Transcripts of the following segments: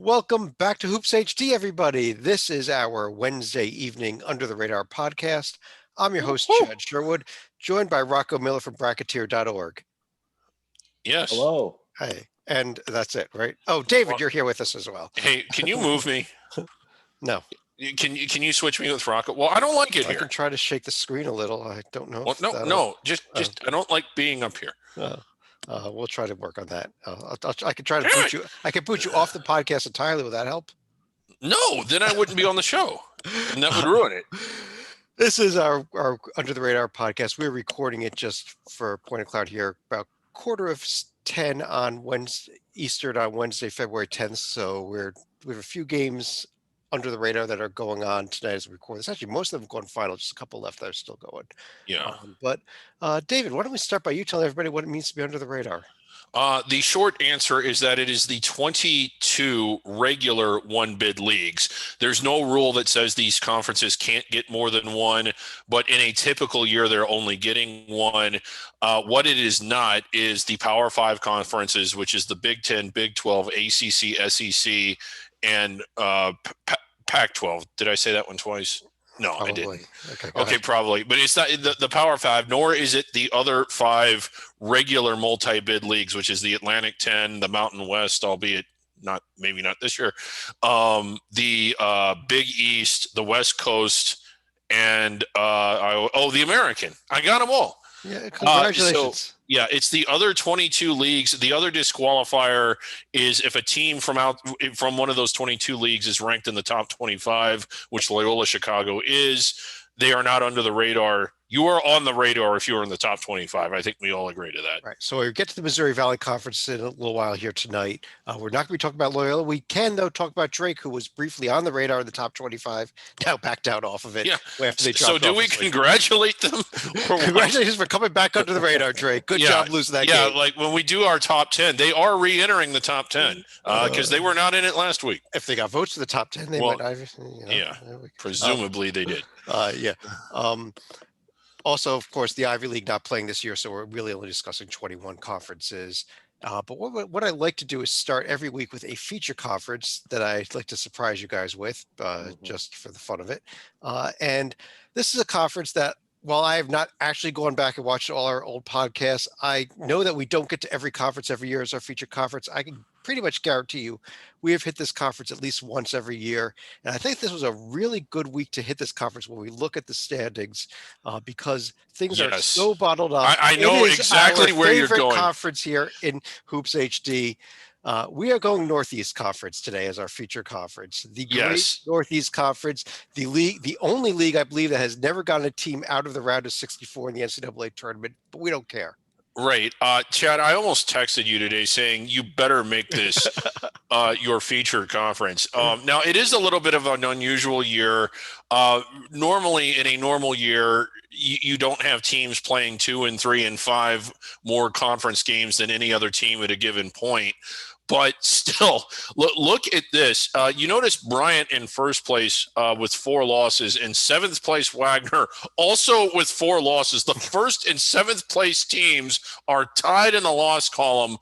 Welcome back to Hoops HD, everybody. This is our Wednesday evening Under the Radar podcast. I'm your host, Chad Sherwood, joined by Rocco Miller from Bracketeer.org. Yes. Hello. Hey, and that's it, right? Oh, David, you're here with us as well. Hey, can you move me? No, Can you switch me with Rocket? Well, I don't like it I here. can try to shake the screen a little. I don't know. Well, If no. Just I don't like being up here. we'll try to work on that. I can try to Damn boot you. I can boot you off the podcast entirely. Will that help? No, then I wouldn't be on the show, and that would ruin it. This is our Under the Radar podcast. We're recording it just for point of cloud here about 10 on Wednesday Eastern on Wednesday, February 10th. So we have a few games under the radar that are going on tonight as we record this. Actually, most of them have gone final, just a couple left that are still going. Yeah. But David, why don't we start by you telling everybody what it means to be under the radar? The short answer is that it is the 22 regular one bid leagues. There's no rule that says these conferences can't get more than one, but in a typical year, they're only getting one. What it is not is the Power Five conferences, which is the Big 10, Big 12, ACC, SEC, and Pac-12. Did I say that one twice? No, Probably. I didn't. Okay, probably. But it's not the Power Five, nor is it the other five regular multi-bid leagues, which is the Atlantic 10, the Mountain West, albeit maybe not this year, the Big East, the West Coast, and the American. I got them all. Yeah, congratulations. It's the other 22 leagues. The other disqualifier is if a team from one of those 22 leagues is ranked in the top 25, which Loyola Chicago is, they are not under the radar. You are on the radar if you're in the top 25. I think we all agree to that. Right. So we get to the Missouri Valley Conference in a little while here tonight. We're not going to be talking about Loyola. We can, though, talk about Drake, who was briefly on the radar in the top 25, now backed out off of it. Yeah. After they So do we congratulate them? Congratulations for coming back under the radar, Drake. Good job losing that game. Yeah, like when we do our top 10, they are re-entering the top 10 because they were not in it last week. If they got votes to the top 10, they might. Presumably they did. Also, of course, the Ivy League not playing this year, so we're really only discussing 21 conferences. But what I like to do is start every week with a feature conference that I'd like to surprise you guys with, just for the fun of it. And this is a conference that, while I have not actually gone back and watched all our old podcasts, I know that we don't get to every conference every year as our feature conference. I can pretty much guarantee you we have hit this conference at least once every year. And I think this was a really good week to hit this conference when we look at the standings, because things are so bottled up. I know exactly where you're going. Conference here in Hoops HD. We are going Northeast Conference today as our feature conference. The great Northeast Conference, the only league I believe that has never gotten a team out of the round of 64 in the NCAA tournament, but we don't care. Right. Chad, I almost texted you today saying you better make this your feature conference. Now, it is a little bit of an unusual year. Normally, in a normal year, you don't have teams playing 2 and 3 and 5 more conference games than any other team at a given point. But still, look at this. You notice Bryant in first place with 4 losses, and 7th place Wagner also with 4 losses. The first and 7th place teams are tied in the loss column.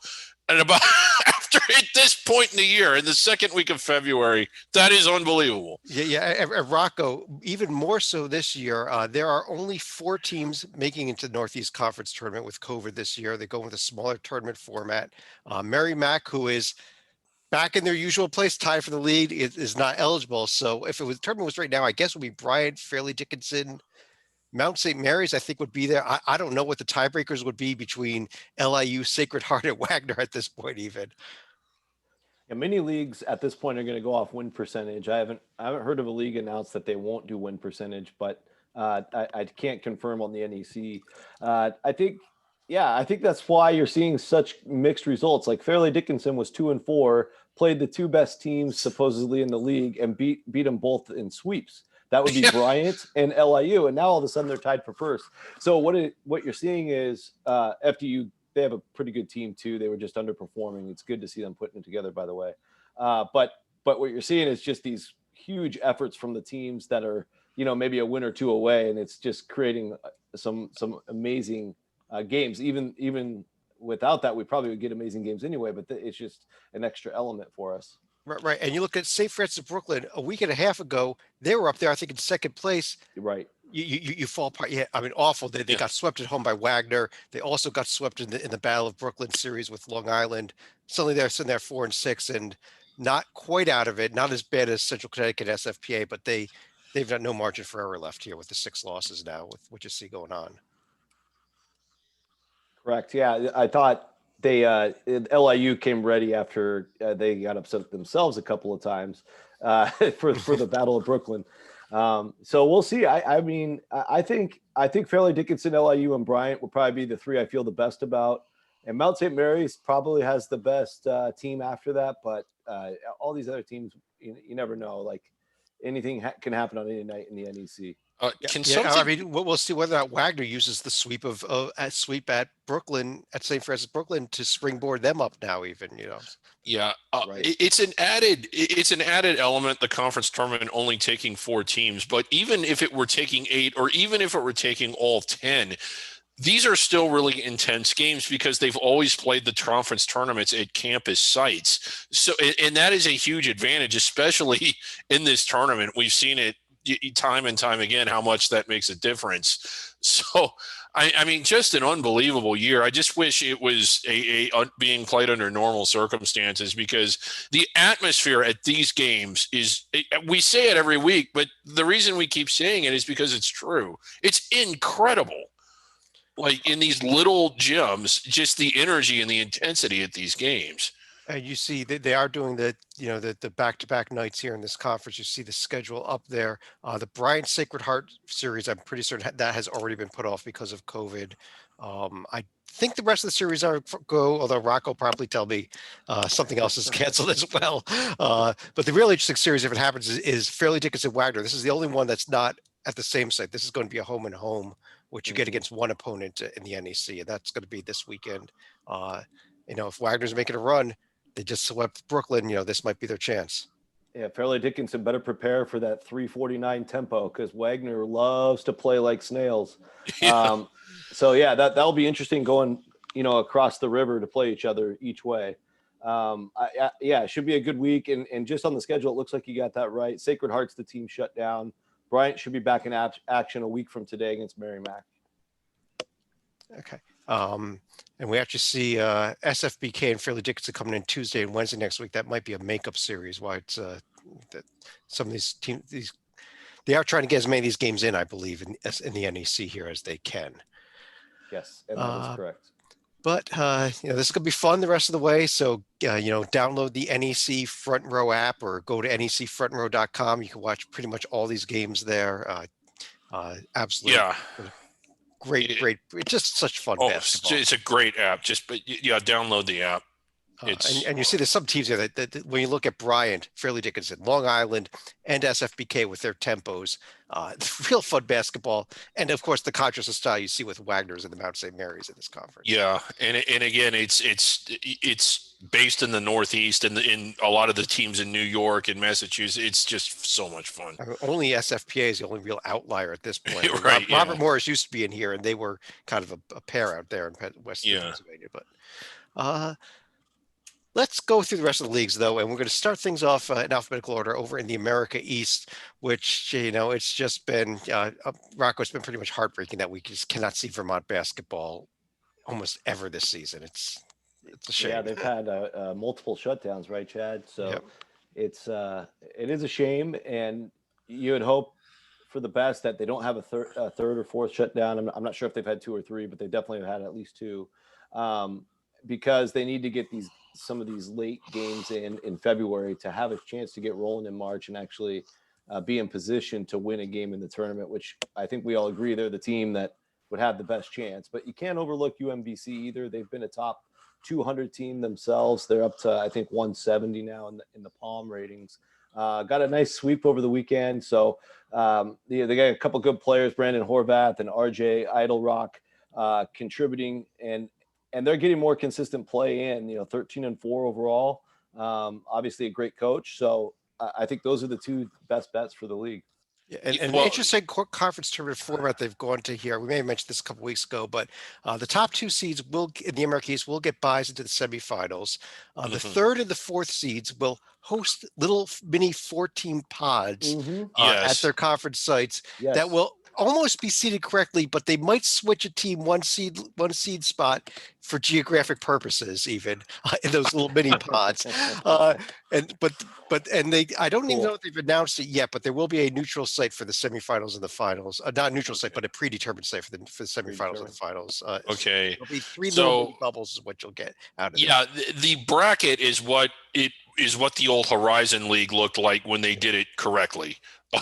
And about after at this point in the year, in the second week of February, that is unbelievable. Yeah. Rocco, even more so this year, there are only 4 teams making into the Northeast Conference tournament with COVID this year. They go with a smaller tournament format. Mary Mac, who is back in their usual place, tied for the lead, is not eligible. So if the tournament was right now, I guess it would be Bryant, Fairleigh Dickinson, Mount St. Mary's, I think, would be there. I don't know what the tiebreakers would be between LIU, Sacred Heart, and Wagner at this point, even. Yeah, many leagues at this point are going to go off win percentage. I haven't heard of a league announce that they won't do win percentage, but I can't confirm on the NEC. I think that's why you're seeing such mixed results. Like Fairleigh Dickinson was 2 and 4, played the 2 best teams supposedly in the league, and beat them both in sweeps. That would be Bryant and LIU, and now all of a sudden they're tied for first. So what you're seeing is FDU, they have a pretty good team too. They were just underperforming. It's good to see them putting it together, by the way. But what you're seeing is just these huge efforts from the teams that are, maybe a win or 2 away, and it's just creating some amazing games. Even without that, we probably would get amazing games anyway. But it's just an extra element for us. Right. And you look at St. Francis of Brooklyn a week and a half ago, they were up there, I think, in second place. Right. You fall apart. Yeah, I mean, awful. They Yeah. got swept at home by Wagner. They also got swept in the Battle of Brooklyn series with Long Island. Suddenly they're sitting there 4-6 and not quite out of it. Not as bad as Central Connecticut SFPA, but they've got no margin for error left here with the 6 losses now with what you see going on. Correct. Yeah, I thought LIU came ready after they got upset themselves a couple of times for the Battle of Brooklyn. So we'll see. I mean, I think Fairleigh Dickinson, LIU, and Bryant will probably be the three I feel the best about. And Mount St. Mary's probably has the best team after that. But all these other teams, you never know. Like anything can happen on any night in the NEC. Can Yeah, I something mean, we'll see whether or not Wagner uses the sweep at Brooklyn at St. Francis Brooklyn to springboard them up now. Even Yeah, Right. it's an added element. The conference tournament only taking 4 teams, but even if it were taking 8, or even if it were taking all 10, these are still really intense games because they've always played the conference tournaments at campus sites. So, and that is a huge advantage, especially in this tournament. We've seen it time and time again how much that makes a difference. So, I mean, just an unbelievable year. I just wish it was being played under normal circumstances, because the atmosphere at these games is, we say it every week, but the reason we keep saying it is because it's true. It's incredible. Like in these little gyms, just the energy and the intensity at these games. and you see they are doing the back-to-back nights here in this conference. You see the schedule up there. The Bryant Sacred Heart series, I'm pretty certain that has already been put off because of COVID. I think the rest of the series are go, although Rocco probably tell me something else is canceled as well. But the really interesting series, if it happens, is Fairleigh Dickinson Wagner. This is the only one that's not at the same site. This is going to be a home and home, which you get against one opponent in the NEC, and that's going to be this weekend. If Wagner's making a run, they just swept Brooklyn. This might be their chance. Yeah, Fairleigh Dickinson better prepare for that 349 tempo, because Wagner loves to play like snails. Yeah. So yeah, that'll be interesting going, across the river to play each other each way. Yeah, it should be a good week. And just on the schedule, it looks like you got that right. Sacred Heart's the team shut down. Bryant should be back in action a week from today against Merrimack. Okay. And we actually see SFBK and Fairleigh Dickinson coming in Tuesday and Wednesday next week. That might be a makeup series. Why it's that some of these teams they are trying to get as many of these games in, I believe, in the NEC here as they can. Yes, and that is correct. But this is gonna be fun the rest of the way. So download the NEC Front Row app or go to necfrontrow.com. You can watch pretty much all these games there. Absolutely. Yeah. Great. It's just such fun basketball. It's a great app. Download the app. And you see there's some teams here that when you look at Bryant, Fairleigh Dickinson, Long Island, and SFBK with their tempos, real fun basketball. And of course, the contrast of style you see with Wagner's and the Mount St. Mary's in this conference. Yeah, and again, it's based in the Northeast, and in a lot of the teams in New York and Massachusetts. It's just so much fun. I mean, only SFPA is the only real outlier at this point. Right, Robert Morris used to be in here, and they were kind of a pair out there in Western Pennsylvania. But let's go through the rest of the leagues, though, and we're going to start things off in alphabetical order over in the America East, which, it's just been, Rocco, it's been pretty much heartbreaking that we just cannot see Vermont basketball almost ever this season. It's a shame. Yeah, they've had multiple shutdowns, right, Chad? So Yep. it is a shame, and you would hope for the best that they don't have a third or fourth shutdown. I'm not sure if they've had 2 or 3, but they definitely have had at least 2, because they need to get some of these late games in February to have a chance to get rolling in March and actually be in position to win a game in the tournament, which I think we all agree they're the team that would have the best chance. But you can't overlook UMBC either. They've been a top 200 team themselves. They're up to, I think, 170 now in the Palm ratings. Got a nice sweep over the weekend. So they got a couple good players, Brandon Horvath and RJ Idlerock, contributing, and they're getting more consistent play in, 13-4 overall. Obviously a great coach. So I think those are the 2 best bets for the league. Yeah, and an Well, interesting conference tournament format they've gone to here. We may have mentioned this a couple weeks ago, but the top two seeds will in the American East will get buys into the semifinals. The mhm. third and the fourth seeds will host little mini 14 pods at Yes. their conference sites that Yes. will almost be seeded correctly, but they might switch a team one seed spot for geographic purposes, even in those little mini pods. Uh, and and they I don't even Cool. know if they've announced it yet, but there will be a neutral site for the semifinals and the finals. Not a neutral site, but a predetermined site for the semifinals and the Predetermined. finals. Okay. There'll be three little So mini bubbles is what you'll get out of yeah, the bracket is what the old Horizon League looked like when they did it correctly. Yeah.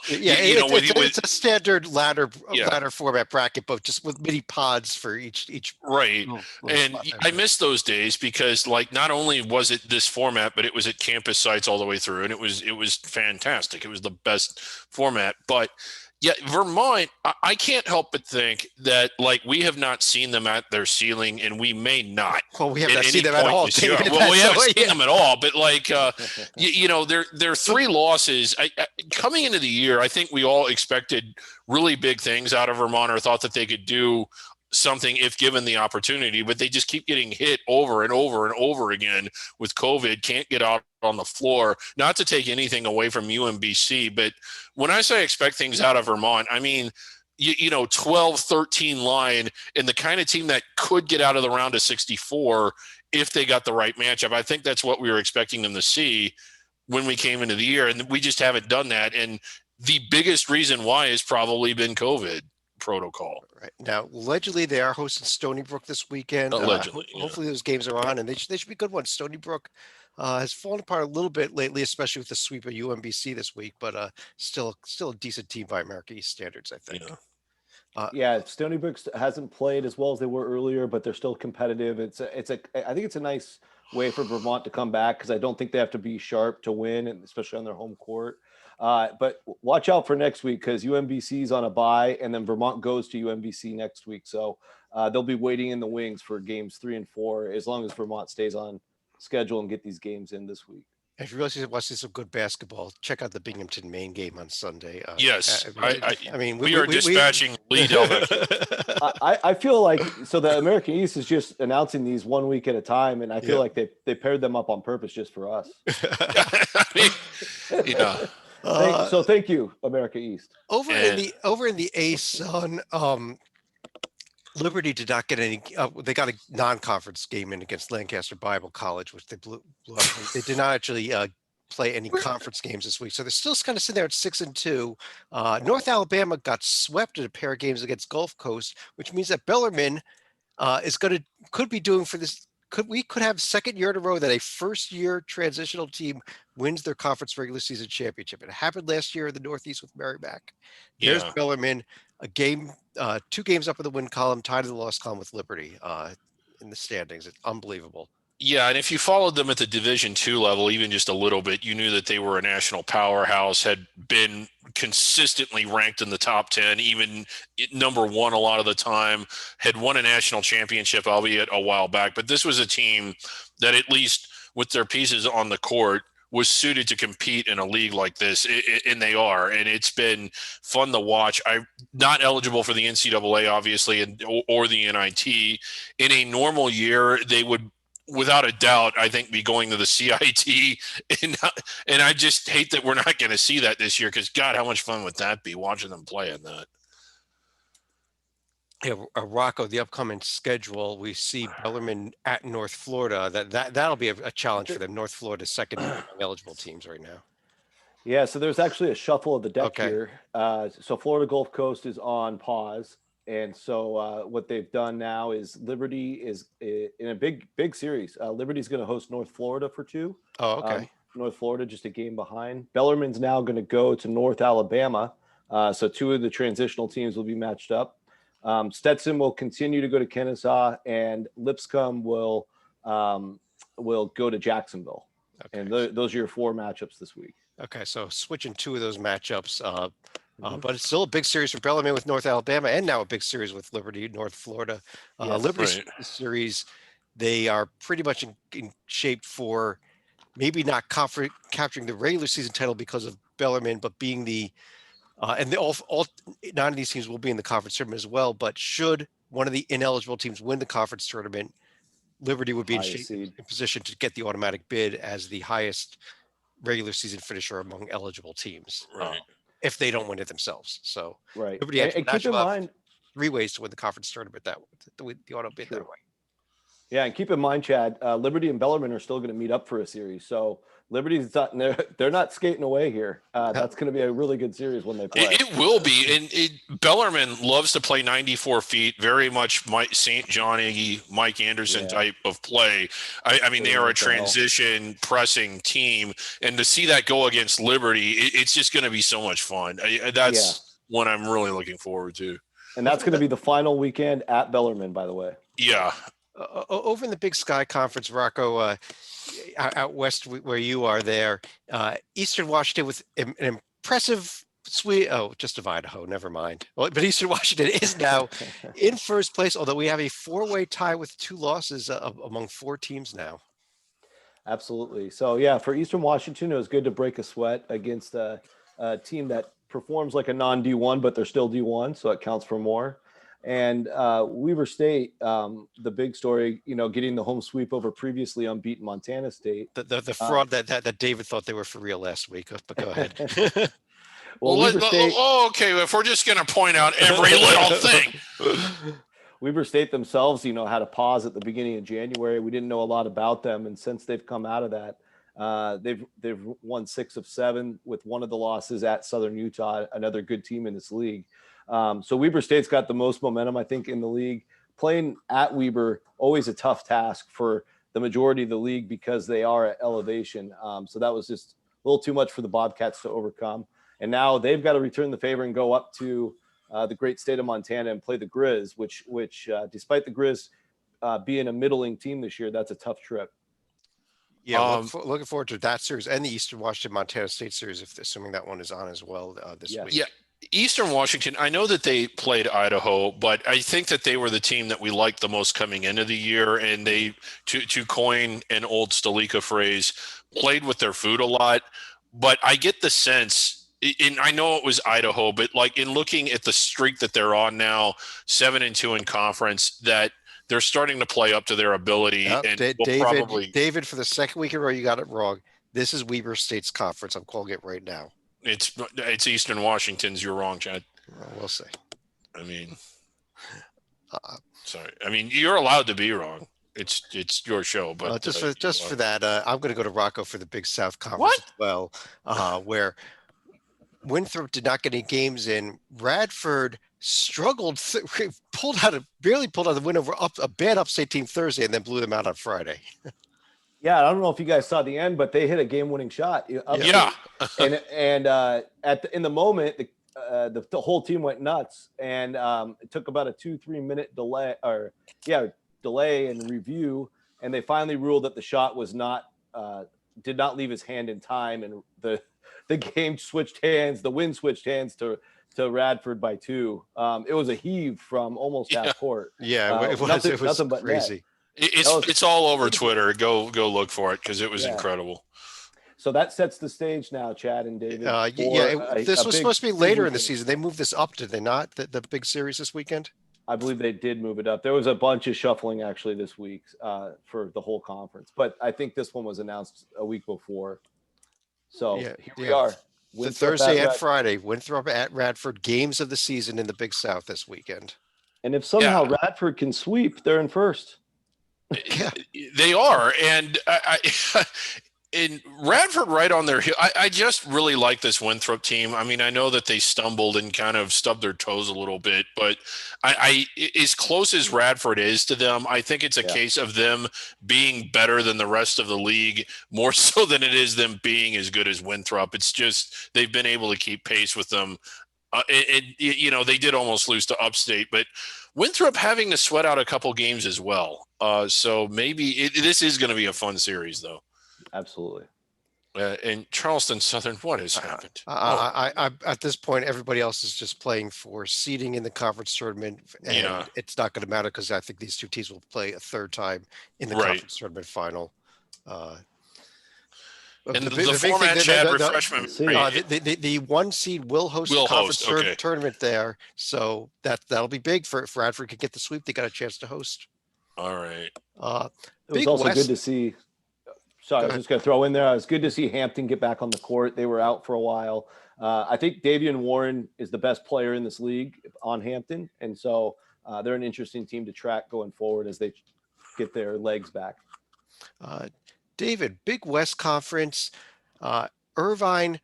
Yeah, You know, it's a standard yeah, ladder format bracket, but just with mini pods for each right. little And spot there. I miss those days because like not only was it this format, but it was at campus sites all the way through, and it was fantastic. It was the best format. But yeah, Vermont, I can't help but think that like we have not seen them at their ceiling, and we may not Well, we have at not any seen them at point all, this year. David. Well, we That's haven't so, seen yeah. them at all, but like you know, their three losses. Coming into the year, I think we all expected really big things out of Vermont, or thought that they could do something if given the opportunity, but they just keep getting hit over and over and over again with COVID, can't get out on the floor. Not to take anything away from UMBC, but when I say expect things out of Vermont, I mean, you know, 12-13 line and the kind of team that could get out of the round of 64 if they got the right matchup. I think that's what we were expecting them to see when we came into the year, and we just haven't done that. And the biggest reason why has probably been COVID protocol. Right now, allegedly they are hosting Stony Brook this weekend. Allegedly, yeah. Hopefully those games are on, and they should be good ones. Stony Brook has fallen apart a little bit lately, especially with the sweep of UMBC this week, but still a decent team by American East standards, I think. Yeah. Yeah, Stony Brook hasn't played as well as they were earlier, but they're still competitive. I think it's a nice way for Vermont to come back because I don't think they have to be sharp to win, and especially on their home court. But watch out for next week because UMBC's on a bye, and then Vermont goes to UMBC next week. So they'll be waiting in the wings for games 3 and 4 as long as Vermont stays on schedule and get these games in this week. If you really want to see some good basketball, check out the Binghamton Maine game on Sunday. Yes, I mean, we are dispatching Lee Delvecchio. I feel like so the American East is just announcing these 1 week at a time, and I feel like they paired them up on purpose just for us. I mean, yeah. So thank you, America East. Over in the A-Sun, Liberty did not get any. They got a non-conference game in against Lancaster Bible College, which they blew up. They did not actually play any conference games this week, so they're still kind of sitting there at 6-2. North Alabama got swept in a pair of games against Gulf Coast, which means that Bellarmine could be doing for this. We could have second year in a row that a first year transitional team wins their conference regular season championship. It happened last year in the Northeast with Merrimack. There's Yeah. Bellarmine, a game, 2 games up in the win column, tied in the loss column with Liberty in the standings. It's unbelievable. Yeah, and if you followed them at the Division II level, even just a little bit, you knew that they were a national powerhouse, had been consistently ranked in the top 10, even number 1 a lot of the time, had won a national championship, albeit a while back. But this was a team that, at least with their pieces on the court, was suited to compete in a league like this, and they are. And it's been fun to watch. I'm not eligible for the NCAA, obviously, or the NIT. In a normal year, they would, without a doubt, I think, be going to the CIT, and I just hate that we're not going to see that this year because, God, how much fun would that be watching them play in that? Yeah, Rocco, the upcoming schedule, we see Bellarmine at North Florida. That'll be a challenge for them. North Florida's second eligible teams right now. Yeah, so there's actually a shuffle of the deck Okay. here. So Florida Gulf Coast is on pause. And so what they've done now is Liberty is in a big series. Liberty's going to host North Florida for 2. Oh, okay. North Florida just a game behind. Bellarmine's now going to go to North Alabama. So 2 of the transitional teams will be matched up. Stetson will continue to go to Kennesaw, and Lipscomb will go to Jacksonville. Okay. And those are your 4 matchups this week. Okay, so switching 2 of those matchups, but it's still a big series for Bellarmine with North Alabama, and now a big series with Liberty, North Florida. Yes, Liberty right. series, they are pretty much in shape for maybe not capturing the regular season title because of Bellarmine, but being the And all 9 of these teams will be in the conference tournament as well. But should one of the ineligible teams win the conference tournament, Liberty would be Highest seed. in position to get the automatic bid as the highest regular season finisher among eligible teams. Right. If they don't win it themselves. So Right. Liberty And keep in mind, 3 ways to win the conference tournament the auto bid that True. way. yeah, and keep in mind, Chad, Liberty and Bellarmine are still going to meet up for a series. So Liberty's not, they're not skating away here. That's going to be a really good series when they play. It will be. And Bellarmine loves to play 94 feet, very much St. Johnny, Mike Anderson Yeah. type of play. I mean, they are a What the hell? transition pressing team. And to see that go against Liberty, it's just going to be so much fun. That's what I'm really looking forward to. And that's going to be the final weekend at Bellarmine, by the way. Yeah. Over in the Big Sky Conference, Rocco, out west where you are there, Eastern Washington with an impressive sweep. Oh, just of Idaho, never mind. Well, but Eastern Washington is now in first place, although we have a 4-way tie with 2 losses among 4 teams now. Absolutely. So, yeah, for Eastern Washington, it was good to break a sweat against a team that performs like a non-D1, but they're still D1, so it counts for more. And Weber State, the big story, getting the home sweep over previously unbeaten Montana State. The fraud that David thought they were for real last week. But go ahead. Well, Weber State, okay, if we're just going to point out every little thing. Weber State themselves, had a pause at the beginning of January. We didn't know a lot about them, and since they've come out of that, they've won 6 of 7 with one of the losses at Southern Utah, another good team in this league. So Weber State's got the most momentum, I think, in the league. Playing at Weber, always a tough task for the majority of the league because they are at elevation. So that was just a little too much for the Bobcats to overcome. And now they've got to return the favor and go up to the great state of Montana and play the Grizz, which despite the Grizz being a middling team this year, that's a tough trip. Yeah, looking forward to that series and the Eastern Washington Montana State series, assuming that one is on as well this week. Yeah. Eastern Washington, I know that they played Idaho, but I think that they were the team that we liked the most coming into the year. And they, to coin an old Stalika phrase, played with their food a lot. But I get the sense, and I know it was Idaho, but like in looking at the streak that they're on now, 7-2 in conference, that they're starting to play up to their ability. And David, for the second week in a row, you got it wrong. This is Weber State's conference. I'm calling it right now. It's Eastern Washington's. You're wrong, Chad. Well, we'll see. I mean, sorry. I mean, you're allowed to be wrong. It's your show, but just for that, I'm going to go to Rocco for the Big South Conference as well, where Winthrop did not get any games in. Radford struggled, barely pulled out the win over a bad upstate team Thursday, and then blew them out on Friday. Yeah, I don't know if you guys saw the end, but they hit a game-winning shot. Yeah, and in the moment, the whole team went nuts, and it took about a 2-3 minute delay and review, and they finally ruled that the shot was did not leave his hand in time, and the game switched hands. The win switched hands to Radford by 2. It was a heave from almost half court. Yeah, it was nothing but crazy. Net. It's all over Twitter. Go look for it because it was incredible. So that sets the stage now, Chad and David. This was supposed to be later in the season. They moved this up, did they not? The big series this weekend? I believe they did move it up. There was a bunch of shuffling actually this week for the whole conference, but I think this one was announced a week before. So here we are. The Thursday and Friday, Winthrop at Radford, games of the season in the Big South this weekend. And if somehow Radford can sweep, they're in first. Yeah, they are, and in Radford right on their heel. I just really like this Winthrop team. I mean, I know that they stumbled and kind of stubbed their toes a little bit, but I as close as Radford is to them, I think it's a case of them being better than the rest of the league, more so than it is them being as good as Winthrop. It's just they've been able to keep pace with them. They did almost lose to Upstate, but Winthrop having to sweat out a couple games as well. So maybe this is going to be a fun series, though. Absolutely. And Charleston Southern, what has happened? I at this point, everybody else is just playing for seeding in the conference tournament, and it's not going to matter because I think these two teams will play a third time in the conference tournament final. And The the, big- the the big thing format, that- Chad, that- that- refresh my See. memory. the one seed will host the Will conference host, okay. tournament there, so that'll be big for if Radford could get the sweep. They got a chance to host. All right. It was Big also West. good to see. Sorry, I Go was ahead. just going to throw in there. It was good to see Hampton get back on the court. They were out for a while. I think Davian Warren is the best player in this league on Hampton, and so they're an interesting team to track going forward as they get their legs back. David, Big West Conference. Irvine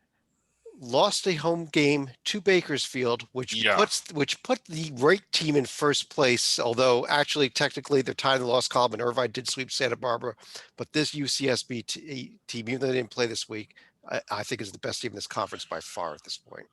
lost a home game to Bakersfield, which Yeah. put the right team in first place. Although actually, technically, they're tied in the loss column, and Irvine did sweep Santa Barbara. But this UCSB team, even though they didn't play this week, I think is the best team in this conference by far at this point.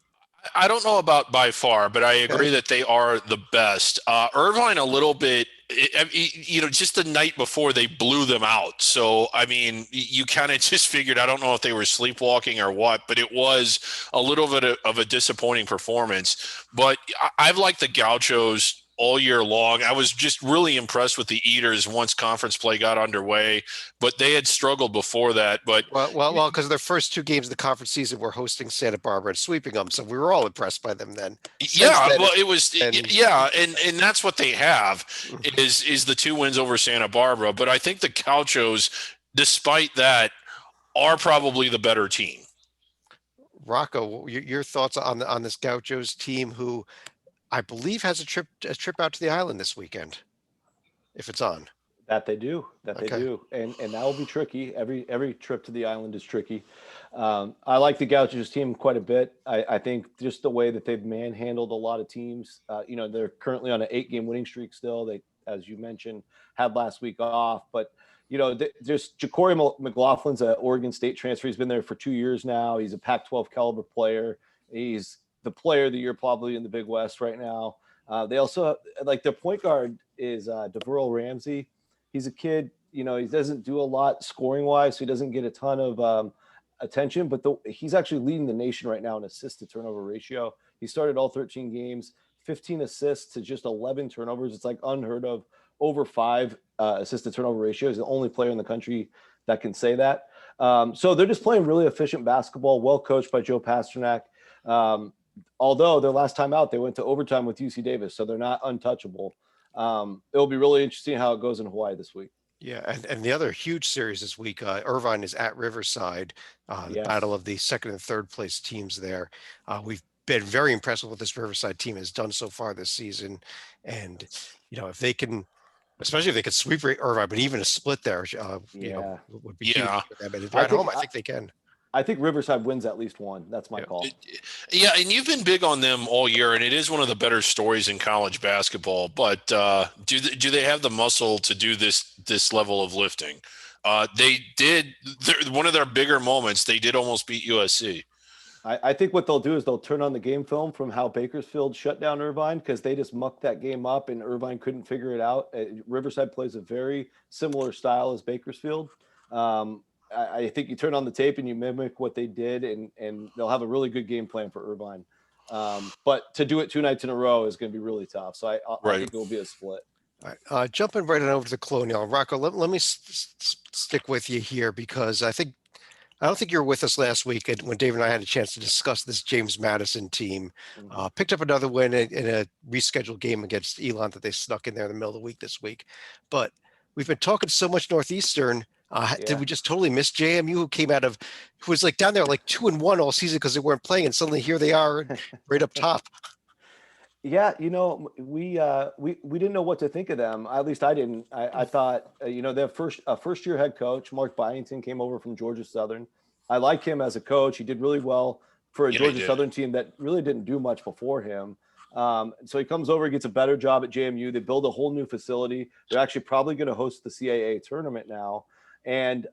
I don't know about by far, but I agree that they are the best. Irvine a little bit, just the night before they blew them out. So, I mean, you kind of just figured, I don't know if they were sleepwalking or what, but it was a little bit of a disappointing performance. But I've liked the Gauchos all year long. I was just really impressed with the Eaters once conference play got underway, but they had struggled before that. But Well, because their first two games of the conference season were hosting Santa Barbara and sweeping them, so we were all impressed by them then. yeah, then, well, it was and that's what they have Mhm. is the two wins over Santa Barbara. But I think the Gauchos, despite that, are probably the better team. Rocco, your thoughts on this Gauchos team, who I believe has a trip out to the island this weekend, if it's on. That they do, Okay. and that will be tricky. Every trip to the island is tricky. I like the Gauchos team quite a bit. I think just the way that they've manhandled a lot of teams. They're currently on an 8-game winning streak still. They, as you mentioned, had last week off, but just Ja'Cory McLaughlin's an Oregon State transfer. He's been there for 2 years now. He's a Pac-12 caliber player. He's the player of the year probably in the Big West right now. They also like their point guard is Deverell Ramsey. He's a kid, he doesn't do a lot scoring wise, so he doesn't get a ton of attention, but he's actually leading the nation right now in assist to turnover ratio. He started all 13 games, 15 assists to just 11 turnovers. It's like unheard of. Over 5 assist to turnover ratio. He's the only player in the country that can say that. So they're just playing really efficient basketball, well coached by Joe Pasternak. Although their last time out, they went to overtime with UC Davis, so they're not untouchable. It'll be really interesting how it goes in Hawaii this week. Yeah, and the other huge series this week, Irvine is at Riverside, the Yes. battle of the second and third place teams there. We've been very impressed with what this Riverside team has done so far this season, and if they can, especially if they could sweep Irvine, but even a split there, would be huge Yeah. for them. And if they're at think- home, I think they can. I think Riverside wins at least one. That's my Yeah. call. Yeah, and you've been big on them all year, and it is one of the better stories in college basketball. But do they have the muscle to do this level of lifting? They did. One of their bigger moments. They did almost beat USC. I think what they'll do is they'll turn on the game film from how Bakersfield shut down Irvine because they just mucked that game up and Irvine couldn't figure it out. Riverside plays a very similar style as Bakersfield. I think you turn on the tape and you mimic what they did, and they'll have a really good game plan for Irvine. But to do it 2 nights in a row is going to be really tough. So I think it will be a split. All right, jumping right on over to the Colonial. Rocco, let me stick with you here because I don't think you were with us last week when Dave and I had a chance to discuss this James Madison team. Picked up another win in a rescheduled game against Elon that they snuck in there in the middle of the week this week. But we've been talking so much Northeastern. Did we just totally miss JMU, who was like down there like 2-1 all season because they weren't playing, and suddenly here they are right up top. Yeah, we didn't know what to think of them. At least I didn't. I thought, their first year head coach, Mark Byington, came over from Georgia Southern. I like him as a coach. He did really well for a Georgia Southern team that really didn't do much before him. So he comes over, gets a better job at JMU. They build a whole new facility. They're actually probably going to host the CAA tournament now. And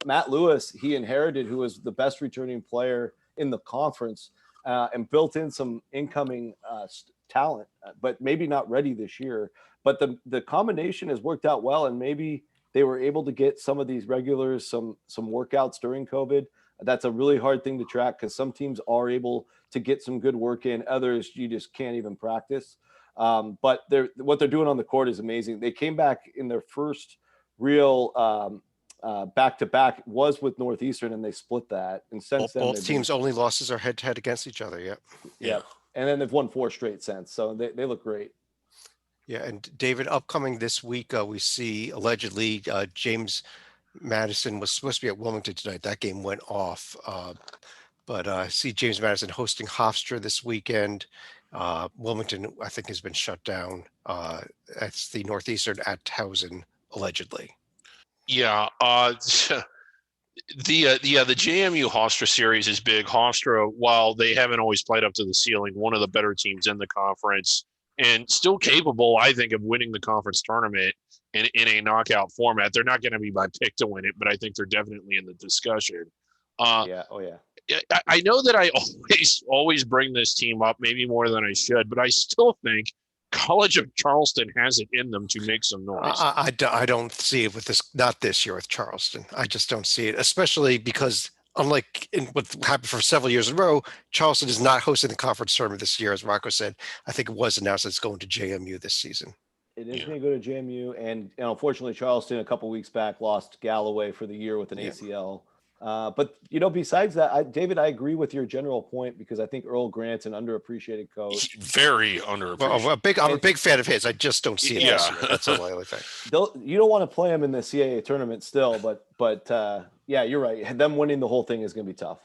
Matt Lewis, he inherited, who was the best returning player in the conference, and built in some incoming talent, but maybe not ready this year. But the combination has worked out well, and maybe they were able to get some of these regulars some workouts during COVID. That's a really hard thing to track because some teams are able to get some good work in, others you just can't even practice. But what they're doing on the court is amazing. They came back in their first real back to back was with Northeastern, and they split that. And since then, Both teams' only losses are head to head against each other. Yep. Yeah. And then they've won 4 straight since. So they look great. Yeah. And David, upcoming this week, we see allegedly James Madison was supposed to be at Wilmington tonight. That game went off. But I see James Madison hosting Hofstra this weekend. Wilmington, I think, has been shut down. That's the Northeastern at Towson, allegedly. Yeah. The JMU Hofstra series is big. Hofstra, while they haven't always played up to the ceiling, one of the better teams in the conference and still capable, I think, of winning the conference tournament in a knockout format. They're not going to be by pick to win it, but I think they're definitely in the discussion. Yeah. I know that I always bring this team up, maybe more than I should, but I still think College of Charleston has it in them to make some noise. I don't see it with this, not this year with Charleston. I just don't see it, especially because unlike in what happened for several years in a row, Charleston is not hosting the conference tournament this year. As Rocco said, I think it was announced it's going to JMU this season. It is going to go to JMU. And unfortunately, Charleston a couple weeks back lost Galloway for the year with an ACL. But, besides that, David, I agree with your general point because I think Earl Grant's an underappreciated coach. Very underappreciated. Well, I'm a big fan of his. I just don't see it this year. That's the only thing. You don't want to play him in the CAA tournament still, but yeah, you're right. Them winning the whole thing is going to be tough.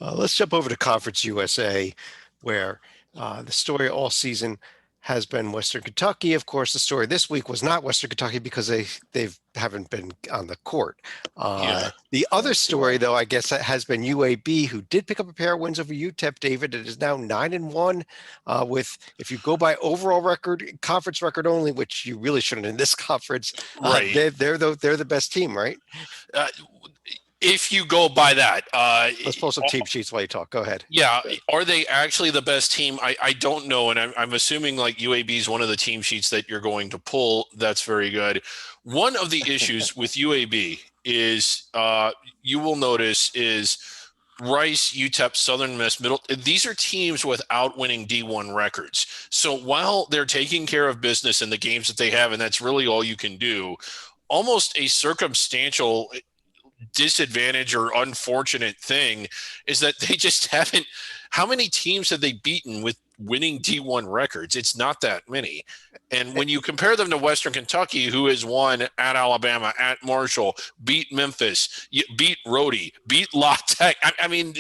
Let's jump over to Conference USA, where the story all season has been Western Kentucky. Of course, the story this week was not Western Kentucky because they haven't been on the court. The other story, though, I guess, has been UAB, who did pick up a pair of wins over UTEP. David, it is now 9-1. With, if you go by overall record, conference record only, which you really shouldn't in this conference, right? They're the best team, right? If you go by that, let's pull some team sheets while you talk. Go ahead. Yeah, are they actually the best team? I don't know, and I'm assuming like UAB is one of the team sheets that you're going to pull. That's very good. One of the issues with UAB is you will notice is Rice, UTEP, Southern Miss, Middle. These are teams without winning D1 records. So while they're taking care of business in the games that they have, and that's really all you can do, almost a circumstantial disadvantage or unfortunate thing is that they just haven't. How many teams have they beaten with winning D1 records? It's not that many. And when you compare them to Western Kentucky, who has won at Alabama, at Marshall, beat Memphis, beat Rhodey, beat La Tech, I mean,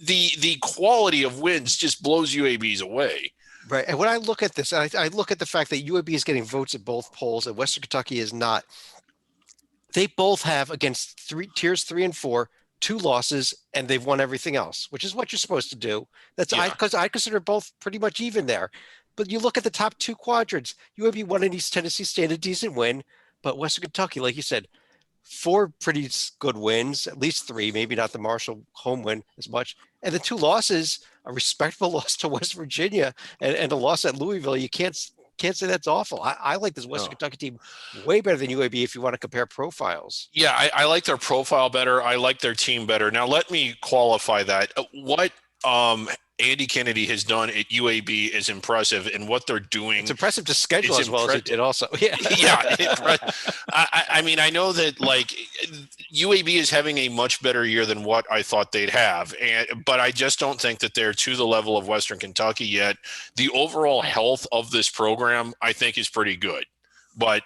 the quality of wins just blows UAB's away. Right. And when I look at this, I look at the fact that UAB is getting votes at both polls and Western Kentucky is not. They both have against tiers 3 and 4, 2 losses, and they've won everything else, which is what you're supposed to do. Because I consider both pretty much even there. But you look at the top 2 quadrants, UAB won in East Tennessee State, a decent win, but Western Kentucky, like you said, 4 pretty good wins, at least 3, maybe not the Marshall home win as much. And the 2 losses, a respectable loss to West Virginia and a loss at Louisville. You can't say that's awful. I like this Western Kentucky team way better than UAB if you want to compare profiles. Yeah, I like their profile better. I like their team better. Now, let me qualify that. What Andy Kennedy has done at UAB is impressive, and what they're doing. It's impressive to schedule as well as it did also. Yeah. I mean, I know that like UAB is having a much better year than what I thought they'd have, but I just don't think that they're to the level of Western Kentucky yet. The overall health of this program, I think, is pretty good, but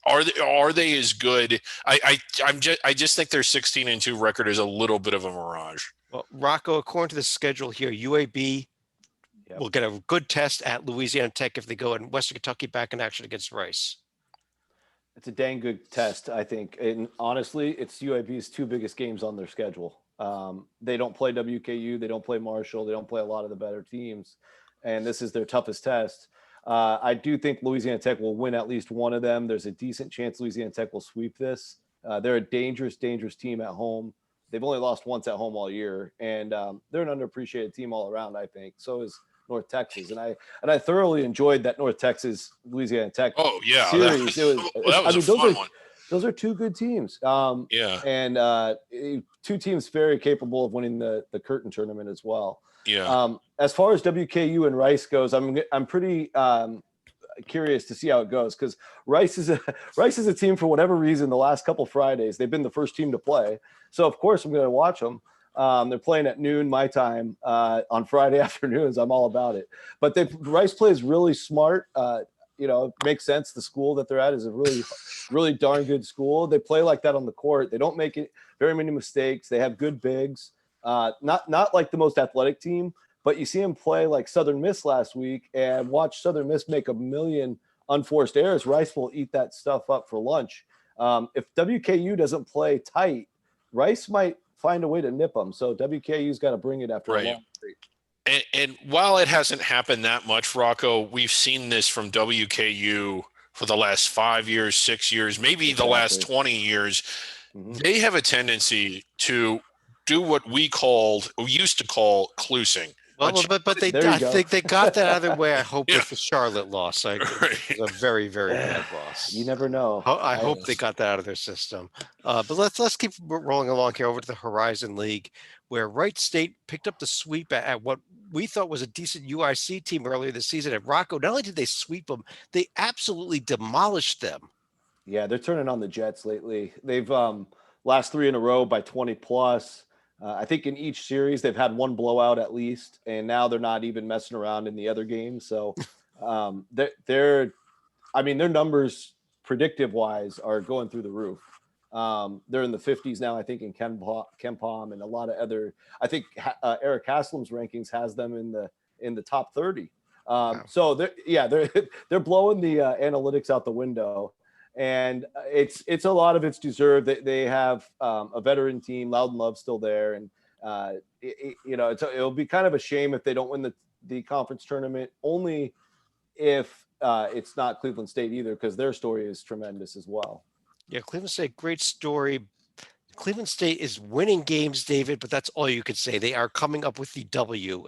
are they as good? I just think their 16-2 record is a little bit of a mirage. Well, Rocco, according to the schedule here, UAB will get a good test at Louisiana Tech if they go in Western Kentucky back in action against Rice. It's a dang good test, I think. And honestly, it's UAB's 2 biggest games on their schedule. They don't play WKU. They don't play Marshall. They don't play a lot of the better teams. And this is their toughest test. I do think Louisiana Tech will win at least one of them. There's a decent chance Louisiana Tech will sweep this. They're a dangerous, dangerous team at home. They've only lost once at home all year, and they're an underappreciated team all around, I think. So is North Texas, and I thoroughly enjoyed that North Texas Louisiana Tech series. That was a fun one. Those are 2 good teams. And 2 teams very capable of winning the Curtin tournament as well. Yeah. As far as WKU and Rice goes, I'm pretty curious to see how it goes because Rice is a team for whatever reason. The last couple Fridays, they've been the first team to play, so of course I'm going to watch them. They're playing at noon my time on Friday afternoons. I'm all about it. But Rice plays really smart. It makes sense. The school that they're at is a really, really darn good school. They play like that on the court. They don't make very many mistakes. They have good bigs. Not like the most athletic team, but you see them play like Southern Miss last week and watch Southern Miss make a million unforced errors. Rice will eat that stuff up for lunch. If WKU doesn't play tight, Rice might find a way to nip them. So WKU's got to bring it after a long streak. And while it hasn't happened that much, Rocco, we've seen this from WKU for the last 5 years, 6 years, maybe the last 20 years. Mm-hmm. They have a tendency to do what we used to call clusing. Well, but I think they got that out of their way. I hope with the Charlotte loss. It was a very, very bad loss. You never know. I hope they got that out of their system. But let's keep rolling along here over to the Horizon League, where Wright State picked up the sweep at what we thought was a decent UIC team earlier this season at Rocco. Not only did they sweep them, they absolutely demolished them. Yeah, they're turning on the Jets lately. They've last 3 in a row by 20 plus. I think in each series they've had one blowout at least, and now they're not even messing around in the other games. So their numbers predictive wise are going through the roof. They're in the 50s now, I think, in KenPom and a lot of other. I think Eric Haslam's rankings has them in the top 30. Wow. So they're blowing the analytics out the window. And it's a lot of it's deserved. They have a veteran team. Loudon Love's still there, and it'll be kind of a shame if they don't win the conference tournament. Only if it's not Cleveland State either, because their story is tremendous as well. Yeah, Cleveland State, great story. Cleveland State is winning games, David, but that's all you could say. They are coming up with the W,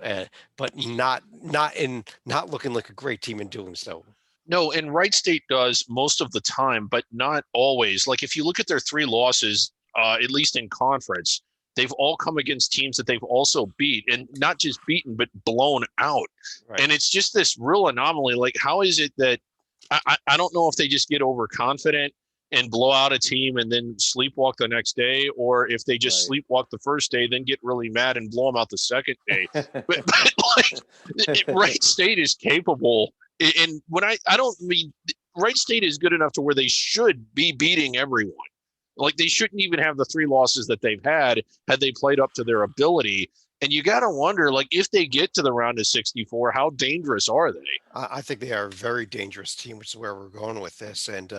but not looking like a great team in doing so. No, and Wright State does most of the time, but not always. Like if you look at their 3 losses, at least in conference, they've all come against teams that they've also beat, and not just beaten, but blown out. Right. And it's just this real anomaly. Like, how is it that I don't know if they just get overconfident and blow out a team and then sleepwalk the next day, or if they just sleepwalk the first day, then get really mad and blow them out the second day. but Wright State is capable. And when I don't mean Wright State is good enough to where they should be beating everyone. Like they shouldn't even have the 3 losses that they've had they played up to their ability. And you got to wonder, like, if they get to the round of 64, how dangerous are they? I think they are a very dangerous team, which is where we're going with this. And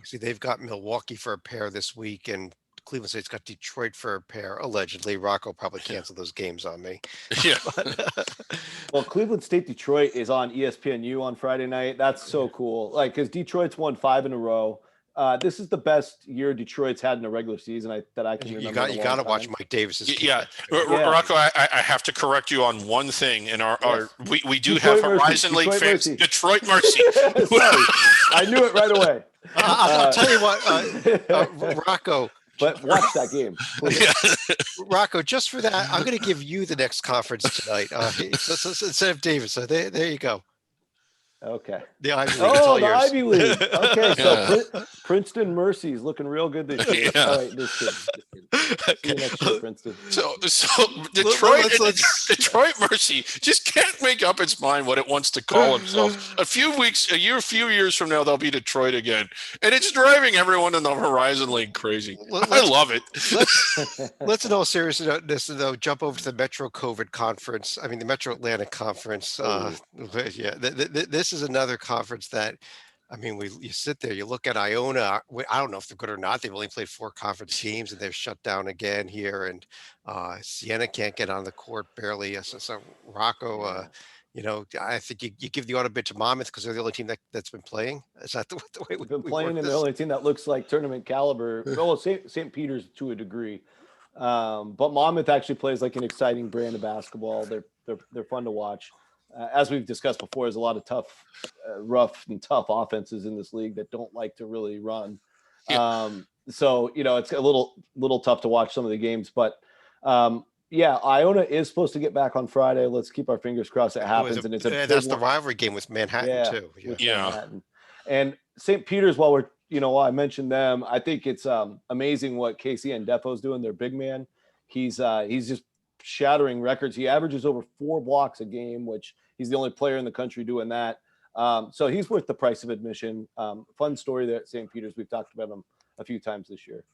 see, they've got Milwaukee for a pair this week, and Cleveland State's got Detroit for a pair, allegedly. Rocco probably canceled those games on me. Yeah. Well, Cleveland State Detroit is on ESPNU on Friday night. That's so cool. Like, because Detroit's won 5 in a row. This is the best year Detroit's had in a regular season that I can remember. You got to watch Mike Davis's. Yeah. Rocco, I have to correct you on one thing. In we do Detroit have Horizon League fans. Detroit Mercy. I knew it right away. I'll tell you what, Rocco. But watch that game, please. Rocco, just for that, I'm going to give you the next conference tonight instead of David. So there you go. Okay. The Ivy League. Oh, the Ivy League. Okay, so Princeton Mercy is looking real good this year. Yeah. All right, just kidding. See you next year, Princeton. So Detroit Mercy just can't make up its mind what it wants to call itself. A few years from now, they'll be Detroit again, and it's driving everyone in the Horizon League crazy. I love it. Let's in all seriousness, though, jump over to the Metro COVID Conference. I mean, the Metro Atlantic Conference. This is another conference that, I mean, you sit there, you look at Iona. I don't know if they're good or not. They've only played 4 conference teams, and they're shut down again here. And Siena can't get on the court barely. So Rocco, I think you give the auto bid to Monmouth because they're the only team that's been playing. Is that the way we've been playing? And the only team that looks like tournament caliber. Well, St. Peter's to a degree, but Monmouth actually plays like an exciting brand of basketball. They're fun to watch. As we've discussed before, there's a lot of rough and tough offenses in this league that don't like to really run. Yeah. So, it's a little tough to watch some of the games, but, Yeah, Iona is supposed to get back on Friday. Let's keep our fingers crossed it happens. And it's a big That's the one. rivalry game with Manhattan Yeah, too. with Yeah. Manhattan. And St. Peter's, while I mentioned them, I think it's amazing what Casey and Defoe's doing. Their big man, he's just shattering records. He averages over 4 blocks a game, which he's the only player in the country doing that. So he's worth the price of admission. Fun story there at St. Peter's. We've talked about him a few times this year.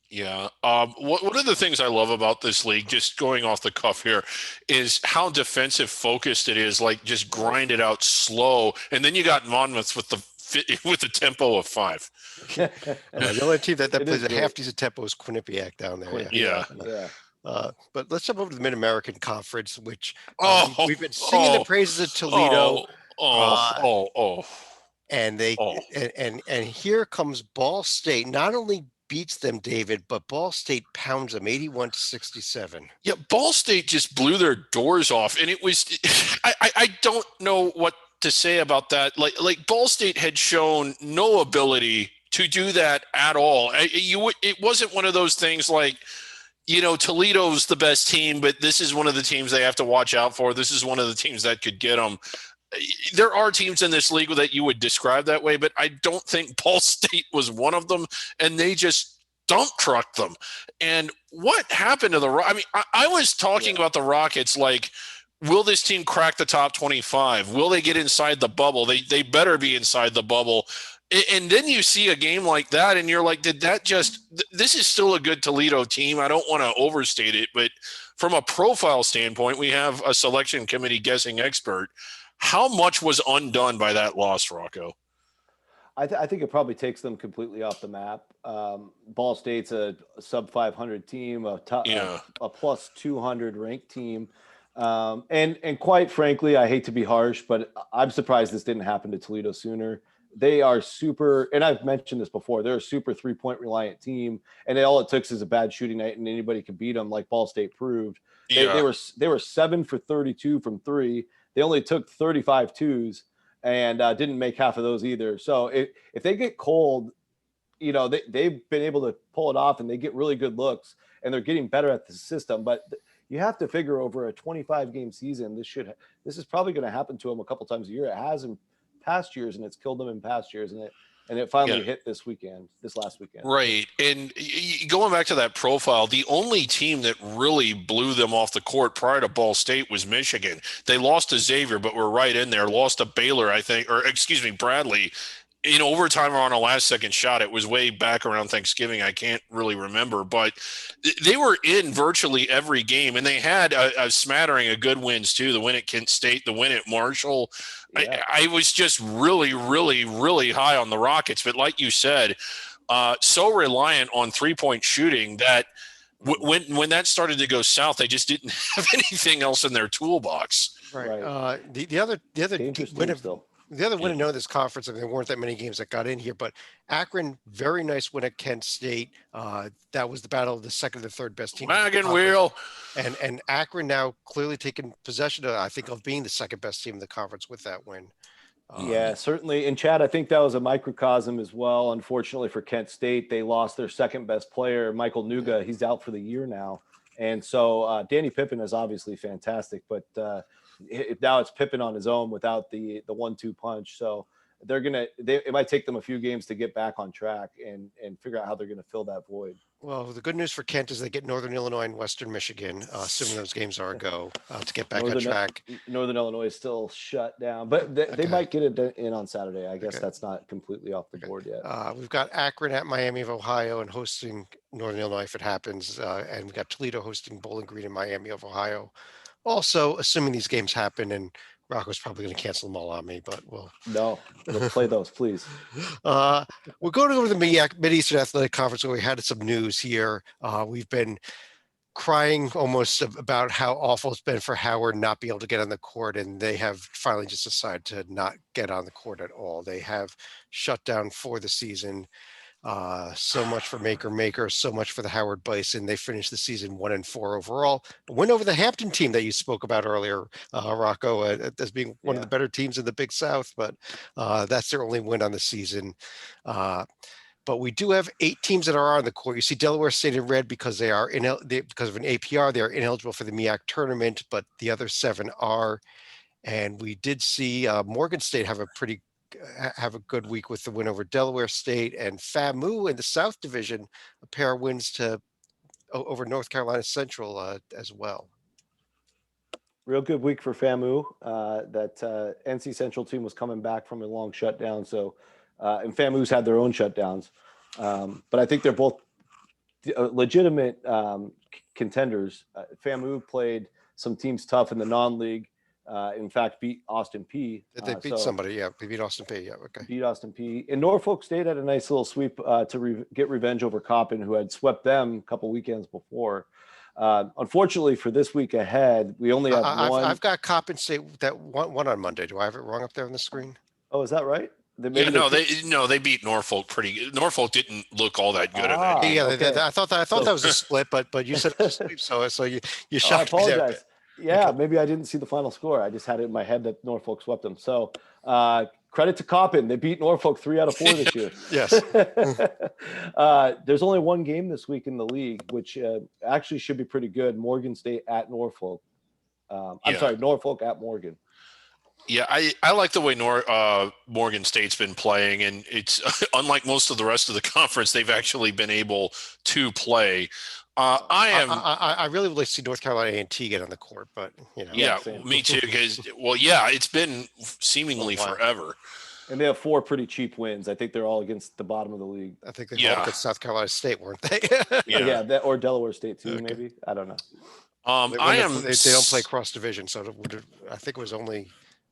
Yeah. One of the things I love about this league, just going off the cuff here, is how defensive focused it is. Like just grind it out slow, and then you got Monmouth with the tempo of 5. The only team that It plays is a great. half decent tempo is Quinnipiac down there. Yeah. But let's jump over to the Mid-American Conference, which Oh, we've been singing the praises of Toledo, and they and here comes Ball State. Not only beats them, David, but Ball State pounds them 81-67. Yeah, Ball State just blew their doors off, and it was I don't know what to say about that. Like Ball State had shown no ability to do that at all. It wasn't one of those things like, Toledo's the best team, but this is one of the teams they have to watch out for. This is one of the teams that could get them. There are teams in this league that you would describe that way, but I don't think Ball State was one of them, and they just dump trucked them. And what happened to I was talking about the Rockets like, will this team crack the top 25? Will they get inside the bubble? They better be inside the bubble. And then you see a game like that, and you're like, this is still a good Toledo team. I don't want to overstate it, but from a profile standpoint, we have a selection committee guessing expert. How much was undone by that loss, Rocco? I think it probably takes them completely off the map. Ball State's a sub 500 team, a plus 200 ranked team. And quite frankly, I hate to be harsh, but I'm surprised this didn't happen to Toledo sooner. They are super, and I've mentioned this before, they're a super 3-point reliant team, and all it took is a bad shooting night and anybody could beat them, like Ball State proved. They were 7 for 32 from 3. They only took 35 twos and didn't make half of those either. So if they get cold, they've been able to pull it off, and they get really good looks, and they're getting better at the system. But you have to figure over a 25-game season, this is probably going to happen to them a couple times a year. It has in past years, and it's killed them in past years, and it finally hit this last weekend. Right. And going back to that profile, the only team that really blew them off the court prior to Ball State was Michigan. They lost to Xavier, but were right in there. Lost to Baylor, I think, Bradley, in overtime or on a last-second shot. It was way back around Thanksgiving. I can't really remember, but they were in virtually every game, and they had a smattering of good wins too. The win at Kent State, the win at Marshall. Yeah. I was just really, really, really high on the Rockets, but like you said, so reliant on 3-point shooting that when that started to go south, they just didn't have anything else in their toolbox. Right. The other win to know this conference, there weren't that many games that got in here, but Akron, very nice win at Kent State. That was the battle of the second and third best team. Wagon wheel. And Akron now clearly taking possession of being the second best team in the conference with that win. Yeah, certainly. And Chad, I think that was a microcosm as well. Unfortunately for Kent State, they lost their second best player, Michael Nuga. He's out for the year now. And so Danny Pippen is obviously fantastic, but now it's Pippen on his own without the 1-2 punch. So it might take them a few games to get back on track and figure out how they're going to fill that void. Well, the good news for Kent is they get Northern Illinois and Western Michigan, assuming those games are a go, to get back on track. Northern Illinois is still shut down, but they might get it in on Saturday. I guess that's not completely off the board yet. We've got Akron at Miami of Ohio and hosting Northern Illinois if it happens. And we've got Toledo hosting Bowling Green and Miami of Ohio. Also, assuming these games happen, and Rocco's probably going to cancel them all on me, but let's play those, please. We're going to go to the Mid-Eastern Athletic Conference where we had some news here. We've been crying almost about how awful it's been for Howard not be able to get on the court, and they have finally just decided to not get on the court at all. They have shut down for the season. So much for Maker, so much for the Howard Bison. They finished the season 1-4 overall. A win over the Hampton team that you spoke about earlier, Rocco, as being one of the better teams in the Big South, but that's their only win on the season. But we do have 8 teams that are on the court. You see Delaware State in red because because of an APR, they are ineligible for the MEAC tournament, but the other 7 are. And we did see Morgan State have a good week with the win over Delaware State, and FAMU in the South Division, a pair of wins over North Carolina Central as well. Real good week for FAMU. That NC Central team was coming back from a long shutdown. So, and FAMU's had their own shutdowns. But I think they're both legitimate contenders. FAMU played some teams tough in the non-league. In fact, beat Austin P. They beat somebody. Yeah, they beat Austin P. Yeah, okay. Beat Austin P. And Norfolk State had a nice little sweep to get revenge over Coppin, who had swept them a couple weekends before. Unfortunately for this week ahead, we only have one. I've got Coppin State that one on Monday. Do I have it wrong up there on the screen? Oh, is that right? They beat Norfolk pretty good. Norfolk didn't look all that good. Yeah, okay. I thought that was a split, but you said it was a sweep, so you shocked I me there. apologize. Yeah, maybe I didn't see the final score. I just had it in my head that Norfolk swept them. So credit to Coppin. They beat Norfolk 3 out of 4 this year. Yes. There's only one game this week in the league, which actually should be pretty good. Morgan State at Norfolk. Norfolk at Morgan. Yeah, I like the way Morgan State's been playing, and it's unlike most of the rest of the conference, they've actually been able to play. I really would like to see North Carolina A&T get on the court, but yeah, me too. Because it's been seemingly forever, and they have 4 pretty cheap wins. I think they're all against the bottom of the league. I think they all against South Carolina State, weren't they? Or Delaware State too, maybe. I don't know. They don't play cross division, so I think it was only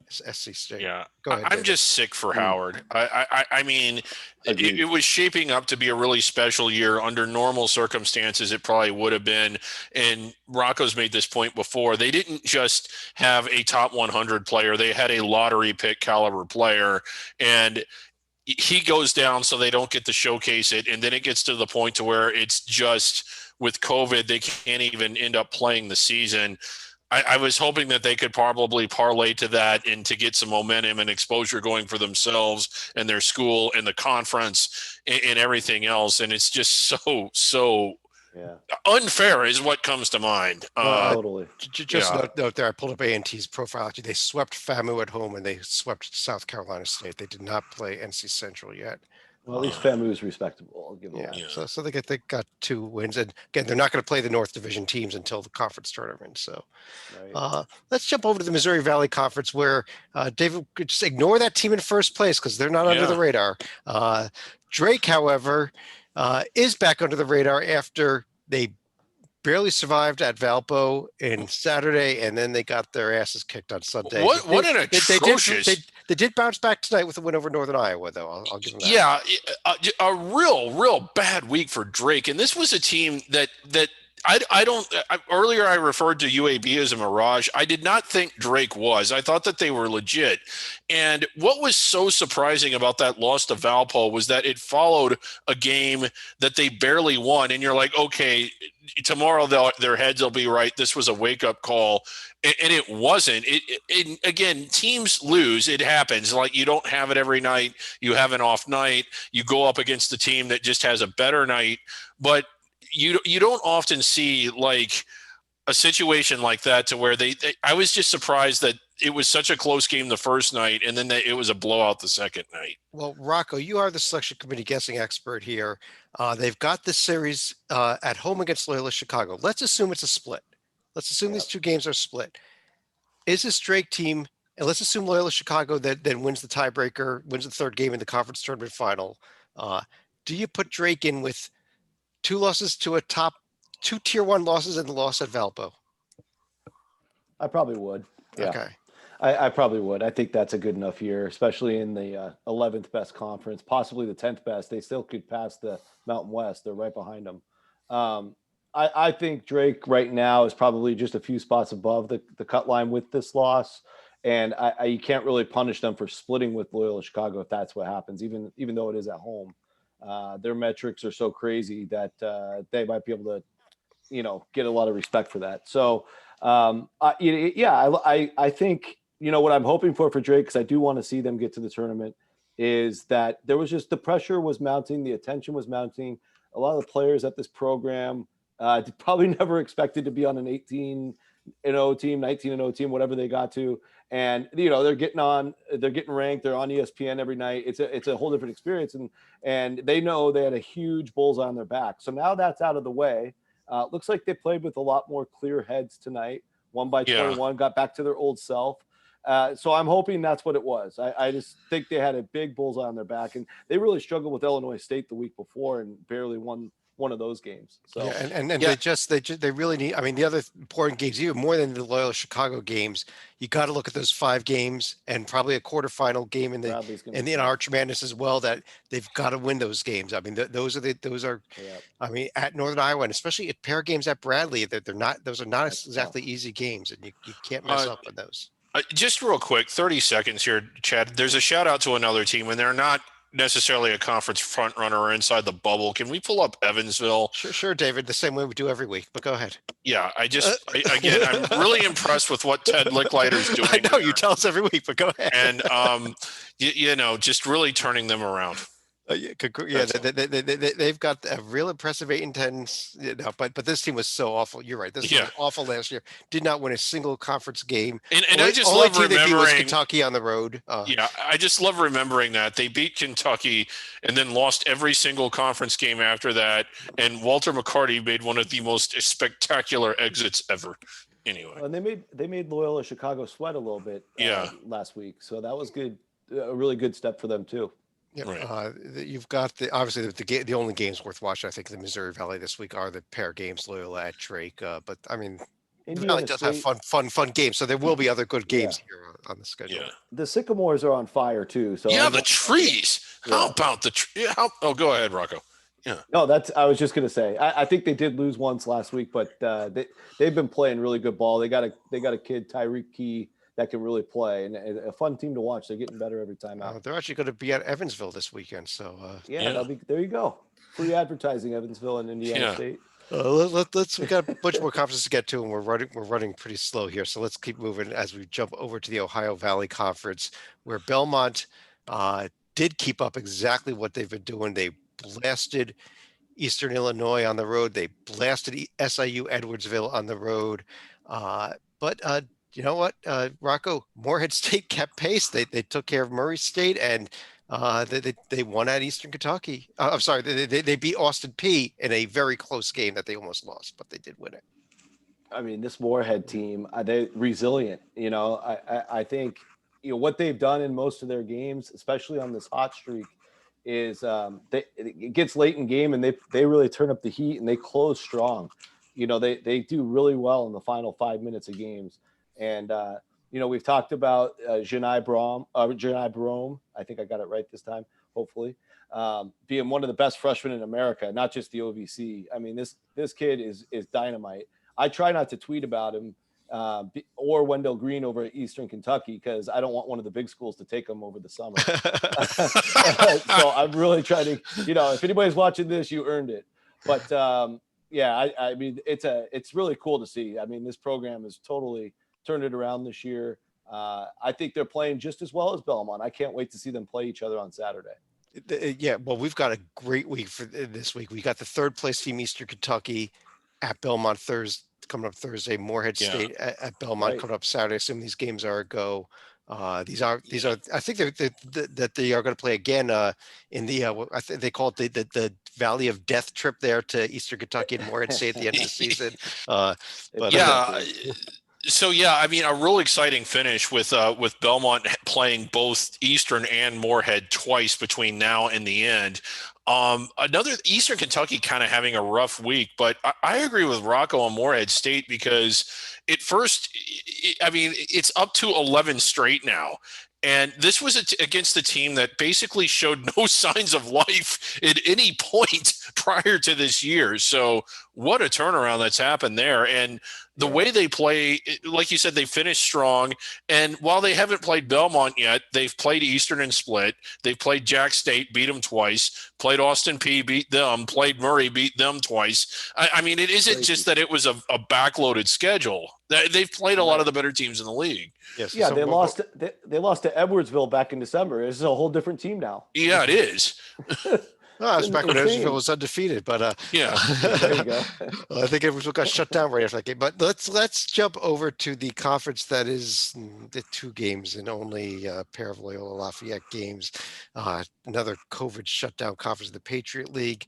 SC State. Yeah, go ahead. I'm just sick for Howard. I mean, it was shaping up to be a really special year. Under normal circumstances, it probably would have been. And Rocco's made this point before. They didn't just have a top 100 player; they had a lottery pick caliber player, and he goes down, so they don't get to showcase it. And then it gets to the point to where it's just with COVID, they can't even end up playing the season. I was hoping that they could probably parlay to that and to get some momentum and exposure going for themselves and their school and the conference and everything else. And it's just so unfair is what comes to mind. Totally. Just note there, I pulled up A&T's profile. Actually, they swept FAMU at home and they swept South Carolina State. They did not play NC Central yet. Well, at least FAMU is respectable. I'll give them that. Yeah. So they got 2 wins, and again, they're not going to play the North Division teams until the conference tournament. So, let's jump over to the Missouri Valley Conference, where David could just ignore that team in first place because they're not under the radar. Drake, however, is back under the radar after they barely survived at Valpo in Saturday, and then they got their asses kicked on Sunday. What an atrocious! They did bounce back tonight with a win over Northern Iowa, though. I'll give them that. Yeah, a real bad week for Drake, and this was a team that earlier I referred to UAB as a mirage. I did not think Drake was. I thought that they were legit. And what was so surprising about that loss to Valpo was that it followed a game that they barely won. And you're like, okay, tomorrow their heads will be right. This was a wake-up call. And it wasn't. Again, teams lose. It happens. Like, you don't have it every night. You have an off night. You go up against a team that just has a better night. But you don't often see like a situation like that to where I was just surprised that it was such a close game the first night and then it was a blowout the second night. Well, Rocco, you are the selection committee guessing expert here. They've got this series at home against Loyola Chicago. Let's assume it's a split. Let's assume these 2 games are split. Is this Drake team, and let's assume Loyola Chicago that then wins the tiebreaker, wins the 3rd game in the conference tournament final. Do you put Drake in with 2 losses to a top 2 tier 1 losses and the loss at Valpo? I probably would. Yeah. Okay. I probably would. I think that's a good enough year, especially in the 11th best conference, possibly the 10th best. They still could pass the Mountain West. They're right behind them. I think Drake right now is probably just a few spots above the cut line with this loss. And you can't really punish them for splitting with Loyola Chicago if that's what happens, even though it is at home. Their metrics are so crazy that they might be able to, get a lot of respect for that. So, I think, what I'm hoping for Drake, because I do want to see them get to the tournament, is that there was just the pressure was mounting, the attention was mounting. A lot of the players at this program probably never expected to be on an 18-0 team, 19-0 team, whatever they got to. And, they're getting ranked. They're on ESPN every night. It's a whole different experience. And they know they had a huge bullseye on their back. So now that's out of the way. Looks like they played with a lot more clear heads tonight. Won by 21, got back to their old self. So I'm hoping that's what it was. I just think they had a big bullseye on their back, and they really struggled with Illinois State the week before and barely won one of those games. So yeah, and they really need. I mean, the other important games, even more than the Loyola Chicago games, you got to look at those 5 games and probably a quarterfinal game in the Arch Madness as well. That they've got to win those games. I mean, those are. Yeah. I mean, at Northern Iowa, and especially at pair games at Bradley, they're not. Those are not exactly easy games, and you can't mess up on those. Just real quick, 30 seconds here, Chad. There's a shout out to another team, and they're not necessarily a conference front runner or inside the bubble. Can we pull up Evansville? Sure, David. The same way we do every week, but go ahead. Yeah, I'm really impressed with what Ted Licklider's doing. I know you tell us every week, but go ahead. And just really turning them around. They've got a real impressive 8-10. But this team was so awful. You're right. This team was awful last year. Did not win a single conference game. And I just love remembering Kentucky on the road. I just love remembering that they beat Kentucky and then lost every single conference game after that. And Walter McCarty made one of the most spectacular exits ever. Anyway, and they made Loyola Chicago sweat a little bit. Last week, so that was good. A really good step for them too. Yeah, right. You've got obviously the only games worth watching. I think the Missouri Valley this week are the pair games, Loyola at Drake. But I mean, Valley does have fun games, so there will be other good games here on the schedule. Yeah. The Sycamores are on fire too. So the trees. How about the tree? Go ahead, Rocco. Yeah. No, I was just gonna say. I think they did lose once last week, but they've been playing really good ball. They got a kid, Tyreek Key, that can really play, and a fun team to watch. They're getting better every time out. They're actually going to be at Evansville this weekend, so there you go. Free advertising, Evansville and Indiana State. We got a bunch more conferences to get to, and we're running pretty slow here. So let's keep moving as we jump over to the Ohio Valley Conference, where Belmont did keep up exactly what they've been doing. They blasted Eastern Illinois on the road. They blasted SIU Edwardsville on the road, but you know what, Rocco? Morehead State kept pace. They took care of Murray State, and they won at Eastern Kentucky. I'm sorry, they beat Austin Peay in a very close game that they almost lost, but they did win it. I mean, this Morehead team, they're resilient. I think what they've done in most of their games, especially on this hot streak, is it gets late in game and they really turn up the heat and they close strong. They do really well in the final 5 minutes of games. And, we've talked about Janai Brome. I think I got it right this time, hopefully, being one of the best freshmen in America, not just the OVC. I mean, this kid is dynamite. I try not to tweet about him or Wendell Green over at Eastern Kentucky because I don't want one of the big schools to take him over the summer. So I'm really trying to, if anybody's watching this, you earned it. But, I mean, it's really cool to see. I mean, this program is totally turned it around this year. I think they're playing just as well as Belmont. I can't wait to see them play each other on Saturday. Yeah, well, we've got a great week for this week. We got the third place team, Eastern Kentucky, at Belmont coming up Thursday. Morehead State at Belmont coming up Saturday. I assume these games are a go. These are. I think that they are going to play again in the. I think they call it the Valley of Death trip there to Eastern Kentucky and Morehead State at the end of the season. So I mean, a real exciting finish with Belmont playing both Eastern and Morehead twice between now and the end. Another Eastern Kentucky kind of having a rough week, but I agree with Rocco on Morehead State because at first, it's up to 11 straight now. And this was against the team that basically showed no signs of life at any point prior to this year. So what a turnaround that's happened there. And The Yeah. way they play, like you said, they finished strong. And while they haven't played Belmont yet, they've played Eastern and split. They've played Jack State, beat them twice. Played Austin P, beat them. Played Murray, beat them twice. I mean, it isn't Crazy. just that it was a backloaded schedule. They've played a lot of the better teams in the league. Yes. Yeah, so they what- lost. They lost to Edwardsville back in December. This is a whole different team now. Yeah, it is. No, it was back when Insane. Edwardsville was undefeated, but Yeah. There you go. I think Edwardsville got shut down right after that game. But let's jump over to the conference that is the 2 games and only a pair of Loyola Lafayette games. Another COVID shutdown conference, the Patriot League.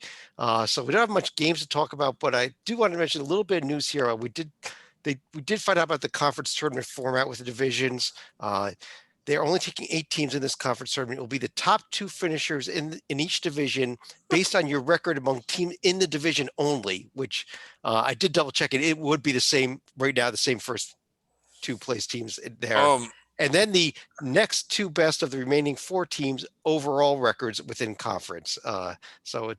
So we don't have much games to talk about, but I do want to mention a little bit of news here. We did find out about the conference tournament format with the divisions. They're only taking 8 teams in this conference tournament. It will be the top 2 finishers in each division based on your record among teams in the division only, which I did double check it. It would be the same right now, the same first 2 place teams there. And then the next 2 best of the remaining 4 teams overall records within conference. So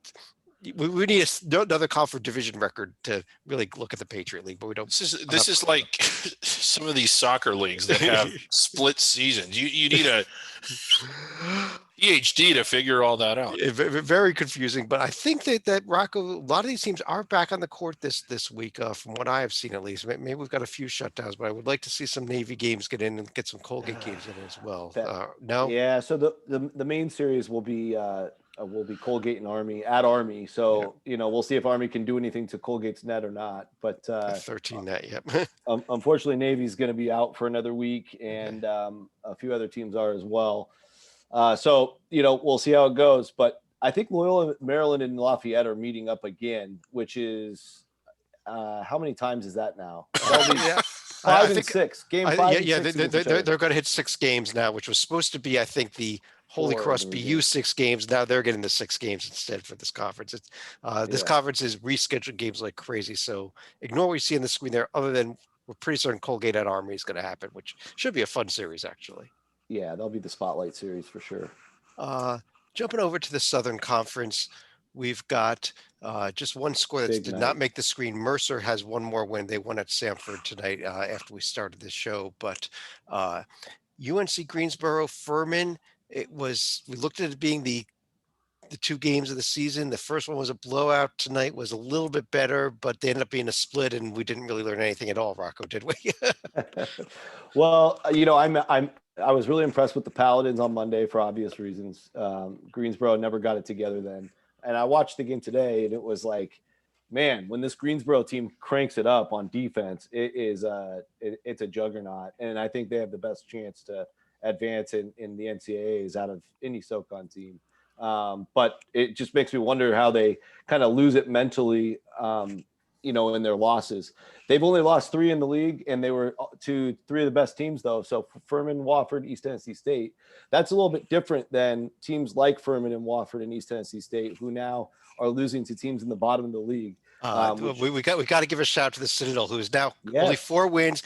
we need another conference division record to really look at the Patriot League, but we don't. This is like some of these soccer leagues that have split seasons. You need a PhD to figure all that out. Very confusing, but I think that Rocco, a lot of these teams are back on the court this week, from what I have seen at least. Maybe we've got a few shutdowns, but I would like to see some Navy games get in and get some Colgate games in as well. No, Yeah. So the main series will be Colgate and Army at Army. So we'll see if Army can do anything to Colgate's net or not. But 13 net, yep. Unfortunately, Navy's going to be out for another week, and a few other teams are as well. So we'll see how it goes. But I think Loyola, Maryland, and Lafayette are meeting up again, which is how many times is that now? Yeah. 5 I and think- 6. Game 5 and yeah, 6 against each they're other. going to hit 6 games now, which was supposed to be, I think, the Holy 4 Cross of them BU games. 6 games. Now they're getting the 6 games instead for this conference. It's this Yeah. conference is rescheduling games like crazy. So ignore what you see on the screen there. Other than we're pretty certain Colgate at Army is going to happen, which should be a fun series actually. Yeah, that'll be the spotlight series for sure. Jumping over to the Southern Conference, we've got just one score that Big did night. not make the screen. Mercer has one more win. They won at Samford tonight after we started this show. But UNC Greensboro, Furman, we looked at it being the 2 games of the season. The first one was a blowout. Tonight was a little bit better, but they ended up being a split, and we didn't really learn anything at all, Rocco, did we? Well, I was really impressed with the Paladins on Monday for obvious reasons. Greensboro never got it together then. And I watched the game today, and it was like, man, when this Greensboro team cranks it up on defense, it's a juggernaut. And I think they have the best chance to advance in the NCAAs out of any SoCon team. But it just makes me wonder how they kind of lose it mentally, in their losses. They've only lost 3 in the league, and they were to 3 of the best teams, though. So Furman, Wofford, East Tennessee State. That's a little bit different than teams like Furman and Wofford and East Tennessee State, who now are losing to teams in the bottom of the league. We got to give a shout out to the Citadel, who is now only Yes. 4 wins.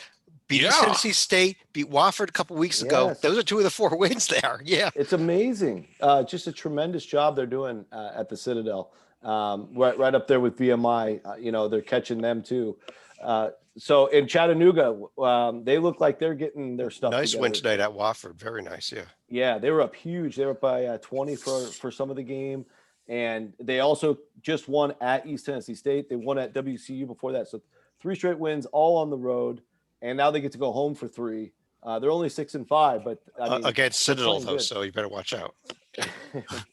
Beat East Yeah. Tennessee State, beat Wofford a couple weeks ago. Yes. Those are 2 of the 4 wins there. Yeah. It's amazing. Just a tremendous job they're doing at the Citadel. Right up there with VMI. They're catching them too. So in Chattanooga, they look like they're getting their stuff Nice together. win tonight at Wofford. Very nice. Yeah. Yeah, they were up huge. They were up by 20 for some of the game. And they also just won at East Tennessee State. They won at WCU before that. So 3 straight wins, all on the road. And now they get to go home for 3. They're only 6-5, but I mean, Against Citadel, playing though, good. so you better watch out.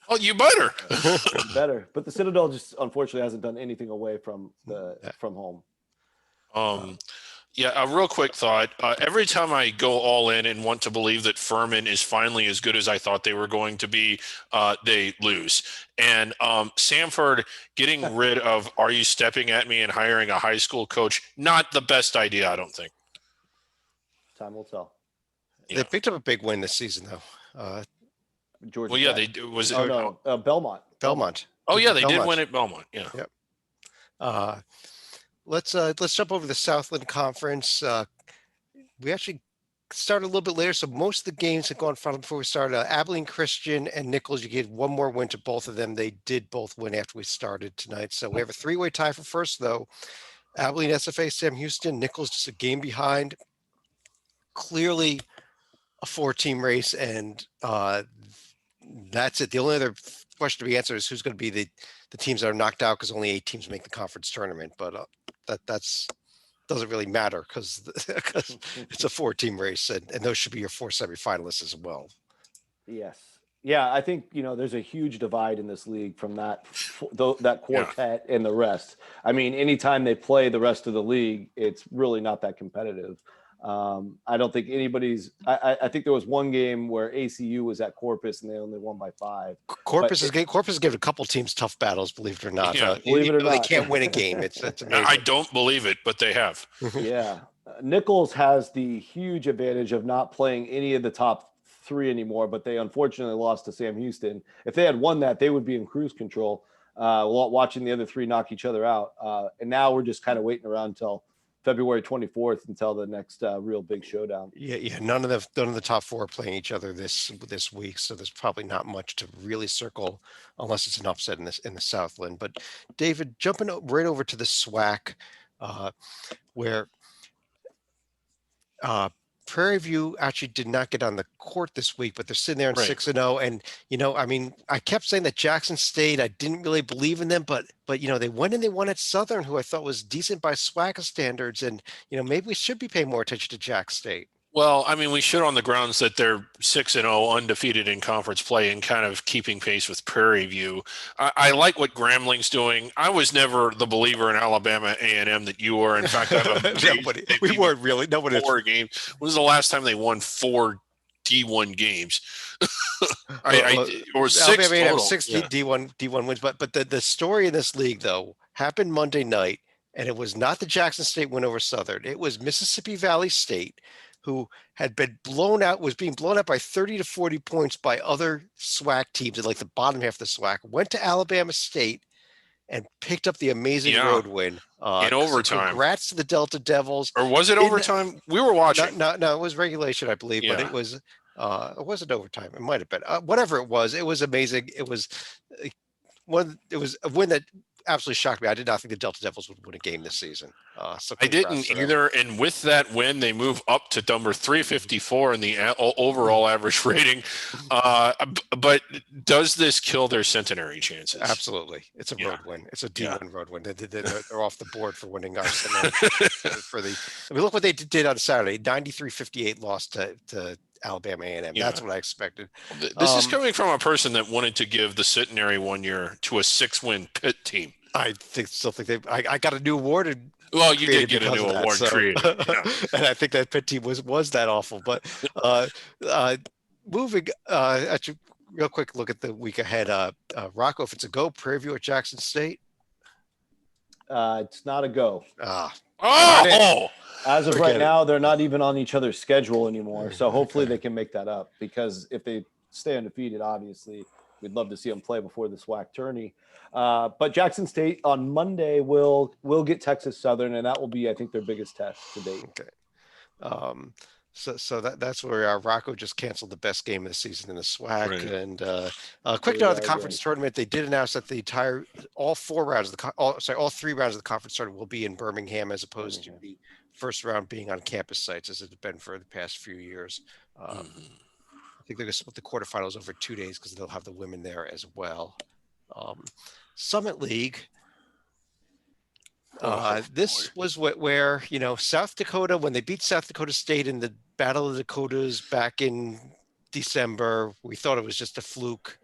Well, you better. better. But the Citadel just unfortunately hasn't done anything away from home. Yeah, a real quick thought. Every time I go all in and want to believe that Furman is finally as good as I thought they were going to be, they lose. And Samford getting rid of "Are you stepping at me?" and hiring a high school coach, not the best idea, I don't think. Time will tell. Yeah. They picked up a big win this season, though. Georgia. Well, yeah, Tech. they was. Oh no, Belmont. Belmont. Oh yeah, they did Belmont. win at Belmont. Yeah. Let's jump over to the Southland Conference. We actually started a little bit later, so most of the games have gone final before we started. Abilene Christian and Nichols, you get one more win to both of them. They did both win after we started tonight, so we have a 3-way tie for first, though. Abilene, SFA, Sam Houston, Nichols just a game behind. Clearly a 4-team race, and that's it. The only other question to be answered is who's going to be the teams that are knocked out, because only 8 teams make the conference tournament. But that's doesn't really matter because it's a 4-team race, and those should be your 4 semifinalists as well. Yes. Yeah, I think, there's a huge divide in this league from that quartet and the rest. I mean, anytime they play the rest of the league, it's really not that competitive. I don't think anybody's. I think there was one game where ACU was at Corpus and they only won by 5. Corpus is given a couple teams tough battles, believe it or not. Yeah. Believe it or they not. can't win a game. It's amazing. I don't believe it, but they have. Yeah. Nichols has the huge advantage of not playing any of the top 3 anymore, but they unfortunately lost to Sam Houston. If they had won that, they would be in cruise control, watching the other 3 knock each other out. And now we're just kind of waiting around until February 24th until the next real big showdown. Yeah. None of the top 4 are playing each other this week, so there's probably not much to really circle unless it's an upset in the Southland. But David, jumping right over to the SWAC, where Prairie View actually did not get on the court this week, but they're sitting there in Right. 6-0. And, I mean, I kept saying that Jackson State, I didn't really believe in them, but they went and they won at Southern, who I thought was decent by SWAC standards. And, maybe we should be paying more attention to Jack State. Well, I mean, we should on the grounds that they're 6-0, undefeated in conference play, and kind of keeping pace with Prairie View. I like what Grambling's doing. I was never the believer in Alabama A&M that you were. In fact, We weren't really. Nobody. 4 games. When was the last time they won 4 D1 games? Or 6 Alabama A&M, total. 6 Yeah. D1 wins. But the story in this league, though, happened Monday night, and it was not the Jackson State win over Southern. It was Mississippi Valley State, who had been was being blown out by 30 to 40 points by other SWAC teams in like the bottom half of the SWAC, went to Alabama State and picked up the amazing road win. In overtime. Congrats to the Delta Devils. Or was it overtime? We were watching. No, it was regulation, I believe, but Yeah. it wasn't overtime. It might have been. Whatever it was amazing. It was a win that absolutely shocked me. I did not think the Delta Devils would win a game this season. So I didn't either. And with that win, they move up to number 354 in the overall average rating. But does this kill their centenary chances? Absolutely. It's a road win. It's a D1 road win. They're off the board for winning our look what they did on Saturday. 93-58 lost to Alabama A&M. Yeah. That's what I expected. This is coming from a person that wanted to give the centenary 1 year to a 6-win Pitt team. I still think I got a new award. And well, you did get a new award created. Yeah. And I think that Pitt team was that awful. But moving, actually, real quick look at the week ahead. Rocco, if it's a go, Prairie View at Jackson State. It's not a go. As of right now, they're not even on each other's schedule anymore. So hopefully they can make that up, because if they stay undefeated, obviously we'd love to see them play before the SWAC tourney. But Jackson State on Monday will get Texas Southern, and that will be, I think, their biggest test to date. Okay. So that's where we are. Rocco just canceled the best game of the season in the SWAC. Right. And quick note of the conference tournament, they did announce that all 3 rounds of the conference tournament will be in Birmingham, as opposed to the first round being on campus sites, as it's been for the past few years. I think they're going to split the quarterfinals over 2 days because they'll have the women there as well. Summit League. This was where South Dakota, when they beat South Dakota State in the Battle of the Dakotas back in December, we thought it was just a fluke.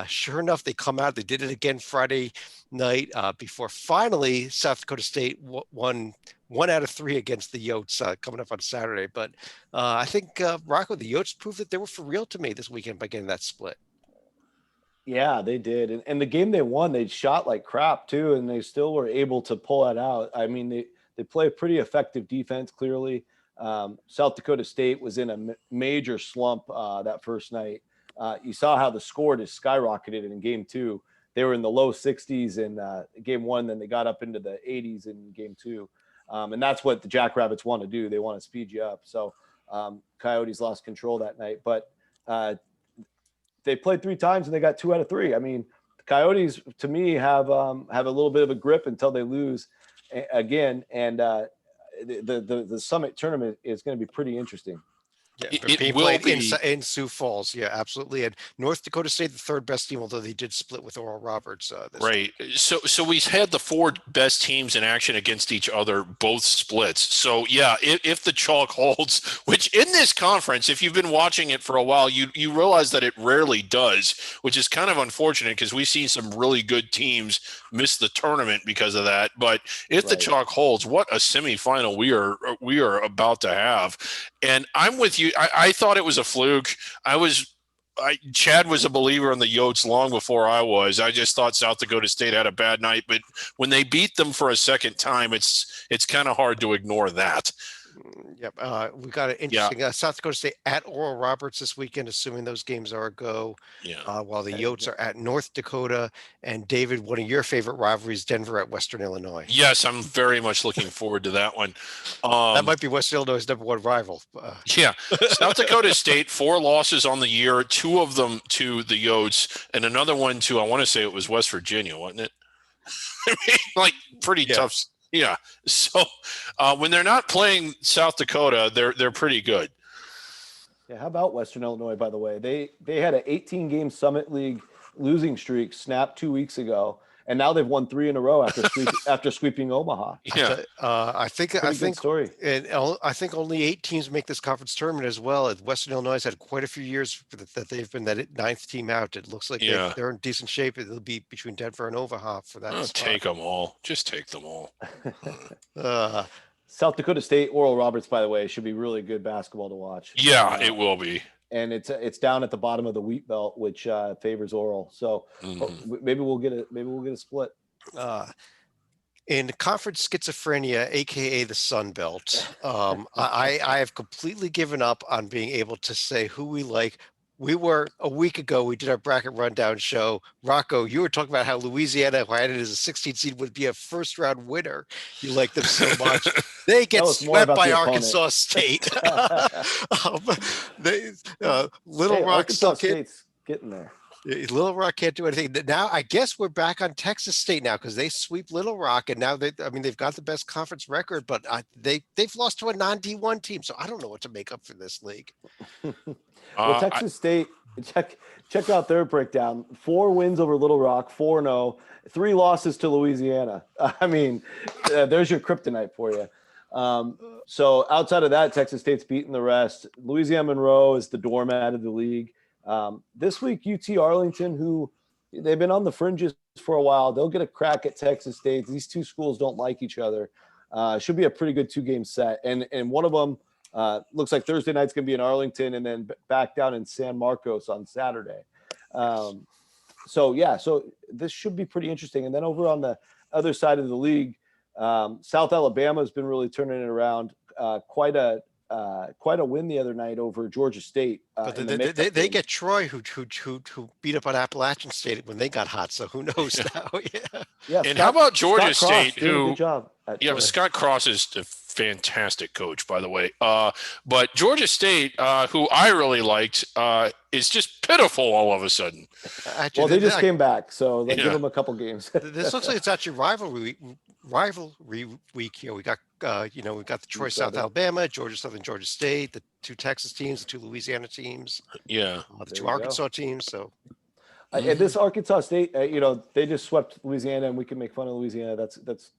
Sure enough, they come out. They did it again Friday night before finally South Dakota State won 1 out of 3 against the Yotes coming up on Saturday. But I think, Rocco, the Yotes proved that they were for real to me this weekend by getting that split. Yeah, they did. And the game they won, they shot like crap too, and they still were able to pull that out. I mean, they play pretty effective defense, clearly. South Dakota State was in a major slump that first night. You saw how the score just skyrocketed in game 2. They were in the low 60s in game 1, then they got up into the 80s in game 2. And that's what the Jackrabbits want to do. They want to speed you up. So Coyotes lost control that night. But they played 3 times and they got 2 out of 3. I mean, the Coyotes, to me, have a little bit of a grip until they lose. again, and the Summit tournament is going to be pretty interesting. Yeah, It being will played be. in Sioux Falls. Yeah, absolutely. And North Dakota State, the third best team, although they did split with Oral Roberts this Right. So we had the four best teams in action against each other, both splits. So yeah, if the chalk holds, which in this conference, if you've been watching it for a while, you realize that it rarely does, which is kind of unfortunate because we've seen some really good teams miss the tournament because of that. But if the Right. chalk holds, what a semifinal we are about to have. And I'm with you. I thought it was a fluke. Chad was a believer in the Yotes long before I was. I just thought South Dakota State had a bad night, but when they beat them for a second time, it's kind of hard to ignore that. Yep. We got an interesting South Dakota State at Oral Roberts this weekend, assuming those games are a go. Yeah. While the Yotes are at North Dakota. And David, one of your favorite rivalries, Denver at Western Illinois. Yes, I'm very much looking forward to that one. That might be Western Illinois' #1 rival. Yeah. South Dakota State, 4 losses on the year, 2 of them to the Yotes, and another one to, I want to say it was West Virginia, wasn't it? I mean, like pretty tough. Yeah. So when they're not playing South Dakota, they're pretty good. Yeah, how about Western Illinois, by the way? They had an 18-game Summit League losing streak snapped 2 weeks ago, and now they've won 3 in a row after sweeping Omaha. Yeah. I think story. And I think only 8 teams make this conference tournament as well. Western Illinois has had quite a few years that they've been that 9th team out. It looks like they're in decent shape. It'll be between Denver and Omaha for that. Take them all. Just take them all. South Dakota State, Oral Roberts, by the way, should be really good basketball to watch. Yeah, it will be. And it's down at the bottom of the wheat belt, which favors Oral. So maybe we'll get a split. In conference schizophrenia, aka the Sun Belt, I have completely given up on being able to say who we like. We were a week ago. We did our bracket rundown show. Rocco, you were talking about how Louisiana, who had it as a 16 seed, would be a first round winner. You like them so much. They get swept by Arkansas State. Little Rock Arkansas State's getting there. Little Rock can't do anything. Now I guess we're back on Texas State now because they sweep Little Rock, and now they've got the best conference record, but they've lost to a non-D1 team, so I don't know what to make up for this league. Well, Texas State, check out their breakdown. 4 wins over Little Rock, 4-0, 3 losses to Louisiana. I mean, there's your kryptonite for you. So outside of that, Texas State's beating the rest. Louisiana Monroe is the doormat of the league. This week, UT Arlington, who they've been on the fringes for a while, they'll get a crack at Texas State. These two schools don't like each other. Should be a pretty good 2-game set. And one of them looks like Thursday night's going to be in Arlington and then back down in San Marcos on Saturday. So this should be pretty interesting. And then over on the other side of the league, South Alabama has been really turning it around. Quite a win the other night over Georgia State. But they get Troy, who beat up on Appalachian State when they got hot. So who knows now? Yeah. And how about Georgia State, who? Good job. Scott Cross is a fantastic coach, by the way. But Georgia State, who I really liked, is just pitiful all of a sudden. Actually, they just came back, so they give them a couple games. This looks like it's actually rivalry week here. We got we got the Troy South Alabama, Georgia Southern Georgia State, the 2 Texas teams, the 2 Louisiana teams, the 2 Arkansas teams. So and this Arkansas State, they just swept Louisiana, and we can make fun of Louisiana. That's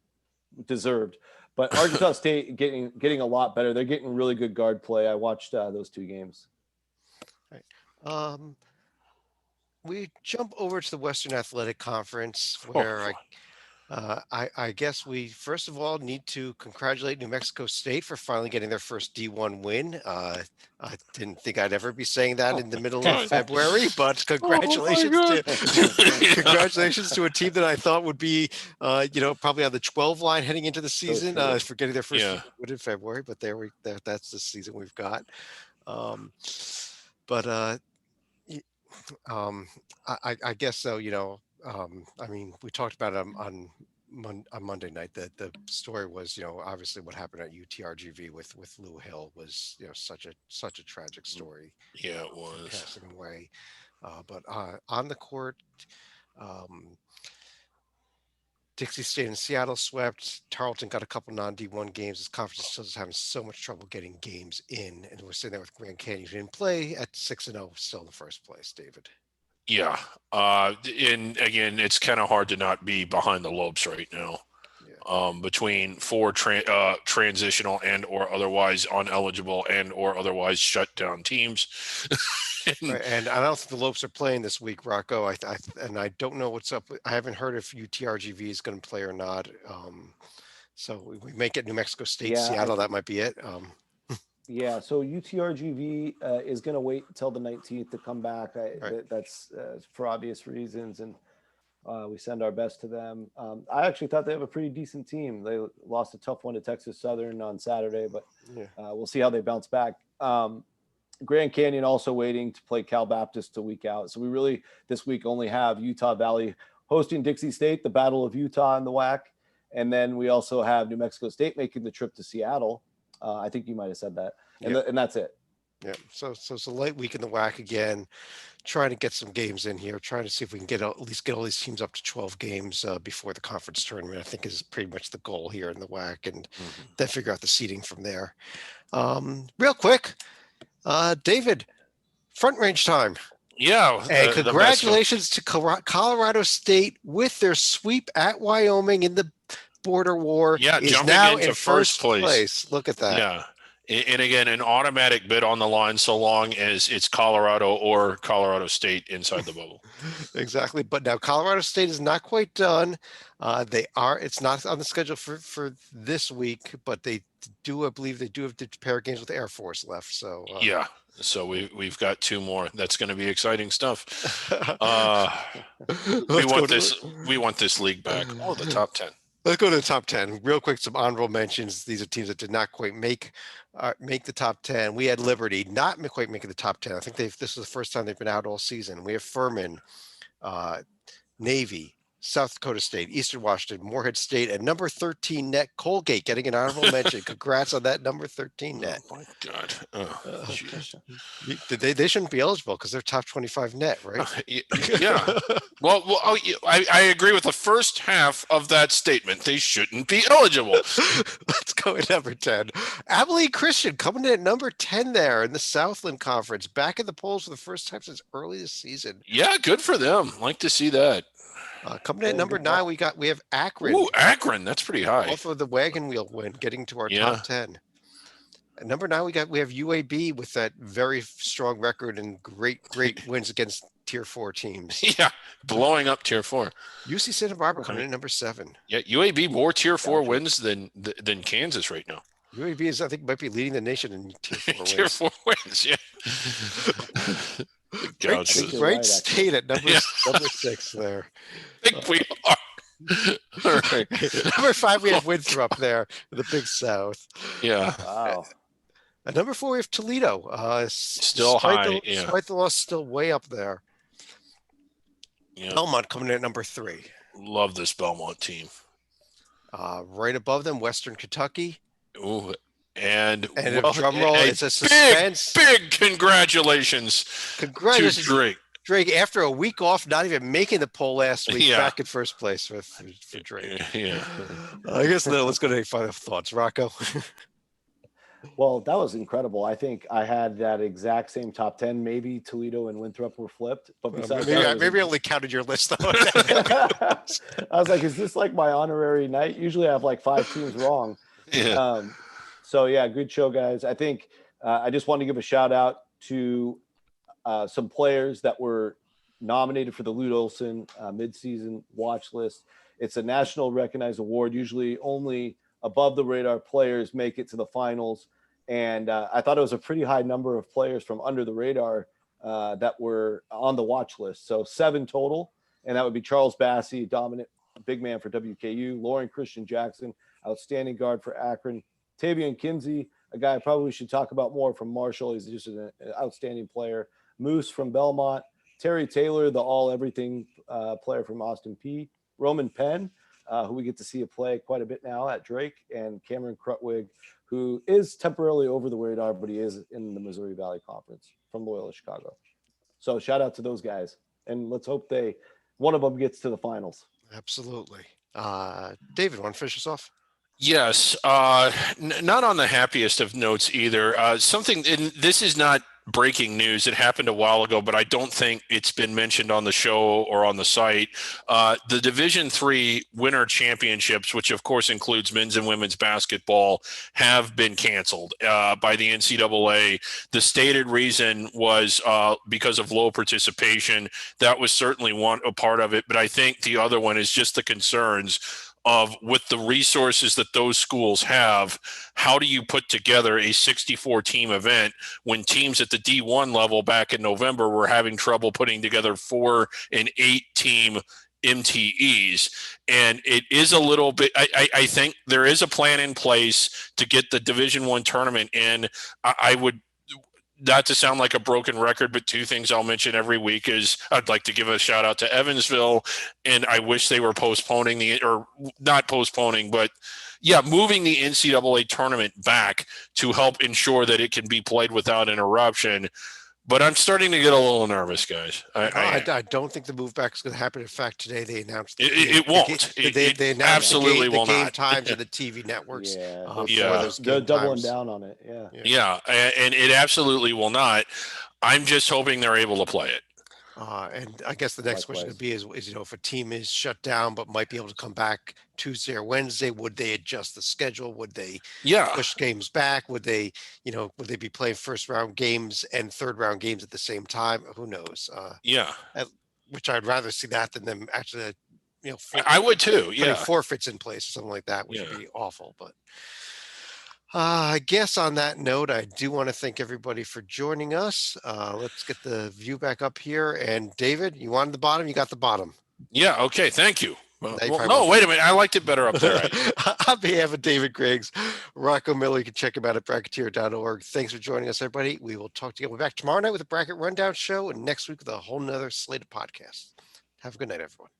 deserved. But Arkansas State getting a lot better. They're getting really good guard play. I watched those 2 games. Right. We jump over to the Western Athletic Conference, where I guess we first of all need to congratulate New Mexico State for finally getting their first D1 win. I didn't think I'd ever be saying that in the middle of February, but congratulations to a team that I thought would be, probably on the 12 line heading into the season for getting their first win in February. But that's the season we've got. I guess so. We talked about it on Monday night. The story was, obviously what happened at UTRGV with Lou Hill was, such a tragic story. Yeah, it was passing away. But on the court, Dixie State and Seattle swept. Tarleton got a couple non-D1 games. This conference is still just having so much trouble getting games in, and we're sitting there with Grand Canyon, who didn't play at 6-0, still in the first place. David. Yeah. And again, it's kind of hard to not be behind the Lopes right now. Between four transitional and or otherwise ineligible and or otherwise shut down teams. Right, and I don't think the Lopes are playing this week, Rocco. And I don't know what's up. I haven't heard if UTRGV is going to play or not. So we may get New Mexico State, Yeah, Seattle. That might be it. Yeah, so UTRGV is going to wait until the 19th to come back. Right. That's for obvious reasons, and we send our best to them. I actually thought they have a pretty decent team. They lost a tough one to Texas Southern on Saturday, but we'll see how they bounce back. Grand Canyon also waiting to play Cal Baptist a week out. So we really this week only have Utah Valley hosting Dixie State, the Battle of Utah in the WAC. And then we also have New Mexico State making the trip to Seattle. I think you might have said that. And that's it. Yeah. So it's a light week in the WAC again, trying to get some games in here, trying to see if we can at least get all these teams up to 12 games before the conference tournament, I think is pretty much the goal here in the WAC, and then figure out the seeding from there. Real quick, David, Front Range time. Yeah. And congratulations to Colorado State with their sweep at Wyoming in the border war. Yeah, is jumping now into in first place. Look at that. Yeah. And again, an automatic bid on the line so long as it's Colorado or Colorado State inside the bubble. Exactly. But now Colorado State is not quite done. It's not on the schedule for this week, but I believe they do have the pair of games with Air Force left. So yeah. So we've got two more. That's going to be exciting stuff. We want this league back. Oh, the top 10. Let's go to the top 10 real quick. Some honorable mentions. These are teams that did not quite make the top 10. We had Liberty not quite making the top 10. I think this is the first time they've been out all season. We have Furman, Navy, South Dakota State, Eastern Washington, Morehead State, and number 13 net Colgate getting an honorable mention. Congrats on that number 13 net. Oh my God. Oh, they shouldn't be eligible because they're top 25 net, right? Yeah. Well, I agree with the first half of that statement. They shouldn't be eligible. Let's go at number 10. Abilene Christian coming in at number 10 there in the Southland Conference, back in the polls for the first time since early this season. Yeah, good for them. Like to see that. Coming in at number 9, we have Akron. Ooh, Akron, that's pretty high. Off of the wagon wheel win, getting to our top 10. At number 9, we have UAB with that very strong record and great wins against Tier 4 teams. Yeah, blowing up Tier 4. UC Santa Barbara coming in at number 7. Yeah, UAB more Tier 4 wins than Kansas right now. UAB is, I think, might be leading the nation in Tier 4 wins. Tier 4 wins, yeah. Great state at number 6 there. I think we are. All right. Number 5, we have Winthrop there, the Big South. Yeah. Wow. At number 4, we have Toledo. Still high. Despite the loss, still way up there. Yeah. Belmont coming in at number 3. Love this Belmont team. Right above them, Western Kentucky. Ooh. And drum roll, it's a suspense. Big congratulations to Drake. Drake, after a week off, not even making the poll last week, back in first place for Drake. Yeah. I guess let's go to any final thoughts. Rocco? Well, that was incredible. I think I had that exact same top 10. Maybe Toledo and Winthrop were flipped. But besides maybe I only counted your list, though. I was like, is this like my honorary night? Usually I have like 5 teams wrong. Yeah. So, yeah, good show, guys. I think I just want to give a shout out to some players that were nominated for the Lute Olson midseason watch list. It's a national recognized award. Usually only above the radar players make it to the finals. And I thought it was a pretty high number of players from under the radar that were on the watch list. So 7 total. And that would be Charles Bassey, dominant big man for WKU, Lauren Christian Jackson, outstanding guard for Akron, Tavian Kinsey, a guy I probably should talk about more from Marshall. He's just an outstanding player. Moose from Belmont, Terry Taylor, the all-everything player from Austin P, Roman Penn, who we get to see play quite a bit now at Drake, and Cameron Krutwig, who is temporarily over the radar, but he is in the Missouri Valley Conference from Loyola Chicago. So shout out to those guys, and let's hope one of them gets to the finals. Absolutely. David, want to finish us off? Yes, not on the happiest of notes either. Something, and this is not breaking news. It happened a while ago, but I don't think it's been mentioned on the show or on the site. The Division III Winter Championships, which of course includes men's and women's basketball, have been canceled by the NCAA. The stated reason was because of low participation. That was certainly a part of it, but I think the other one is just the concerns of, with the resources that those schools have, how do you put together a 64 team event when teams at the D1 level back in November were having trouble putting together 4 and 8 team MTEs? And it is a little bit, I think there is a plan in place to get the Division I tournament in. I would, not to sound like a broken record, but 2 things I'll mention every week is I'd like to give a shout out to Evansville, and I wish they were postponing or not postponing, but moving the NCAA tournament back to help ensure that it can be played without interruption. But I'm starting to get a little nervous, guys. I don't think the move back is going to happen. In fact, today they announced it won't. They announced absolutely the will game not. times of the TV networks. They're doubling down on it. Yeah, and it absolutely will not. I'm just hoping they're able to play it. And I guess the next question would be is, if a team is shut down but might be able to come back Tuesday or Wednesday, would they adjust the schedule? Would they push games back? Would they be playing first round games and third round games at the same time? Who knows? Which I'd rather see that than them actually, I would too. Putting forfeits in place or something like that, which would be awful. But I guess on that note, I do want to thank everybody for joining us. Let's get the view back up here. And David, you wanted the bottom? You got the bottom. Yeah. Okay. Thank you. Well, no, wait a minute. I liked it better up there. On behalf of David Griggs, Rocco Miller, you can check him out at bracketeer.org. Thanks for joining us, everybody. We will talk to you. We'll be back tomorrow night with a Bracket Rundown show, and next week with a whole nother slate of podcasts. Have a good night, everyone.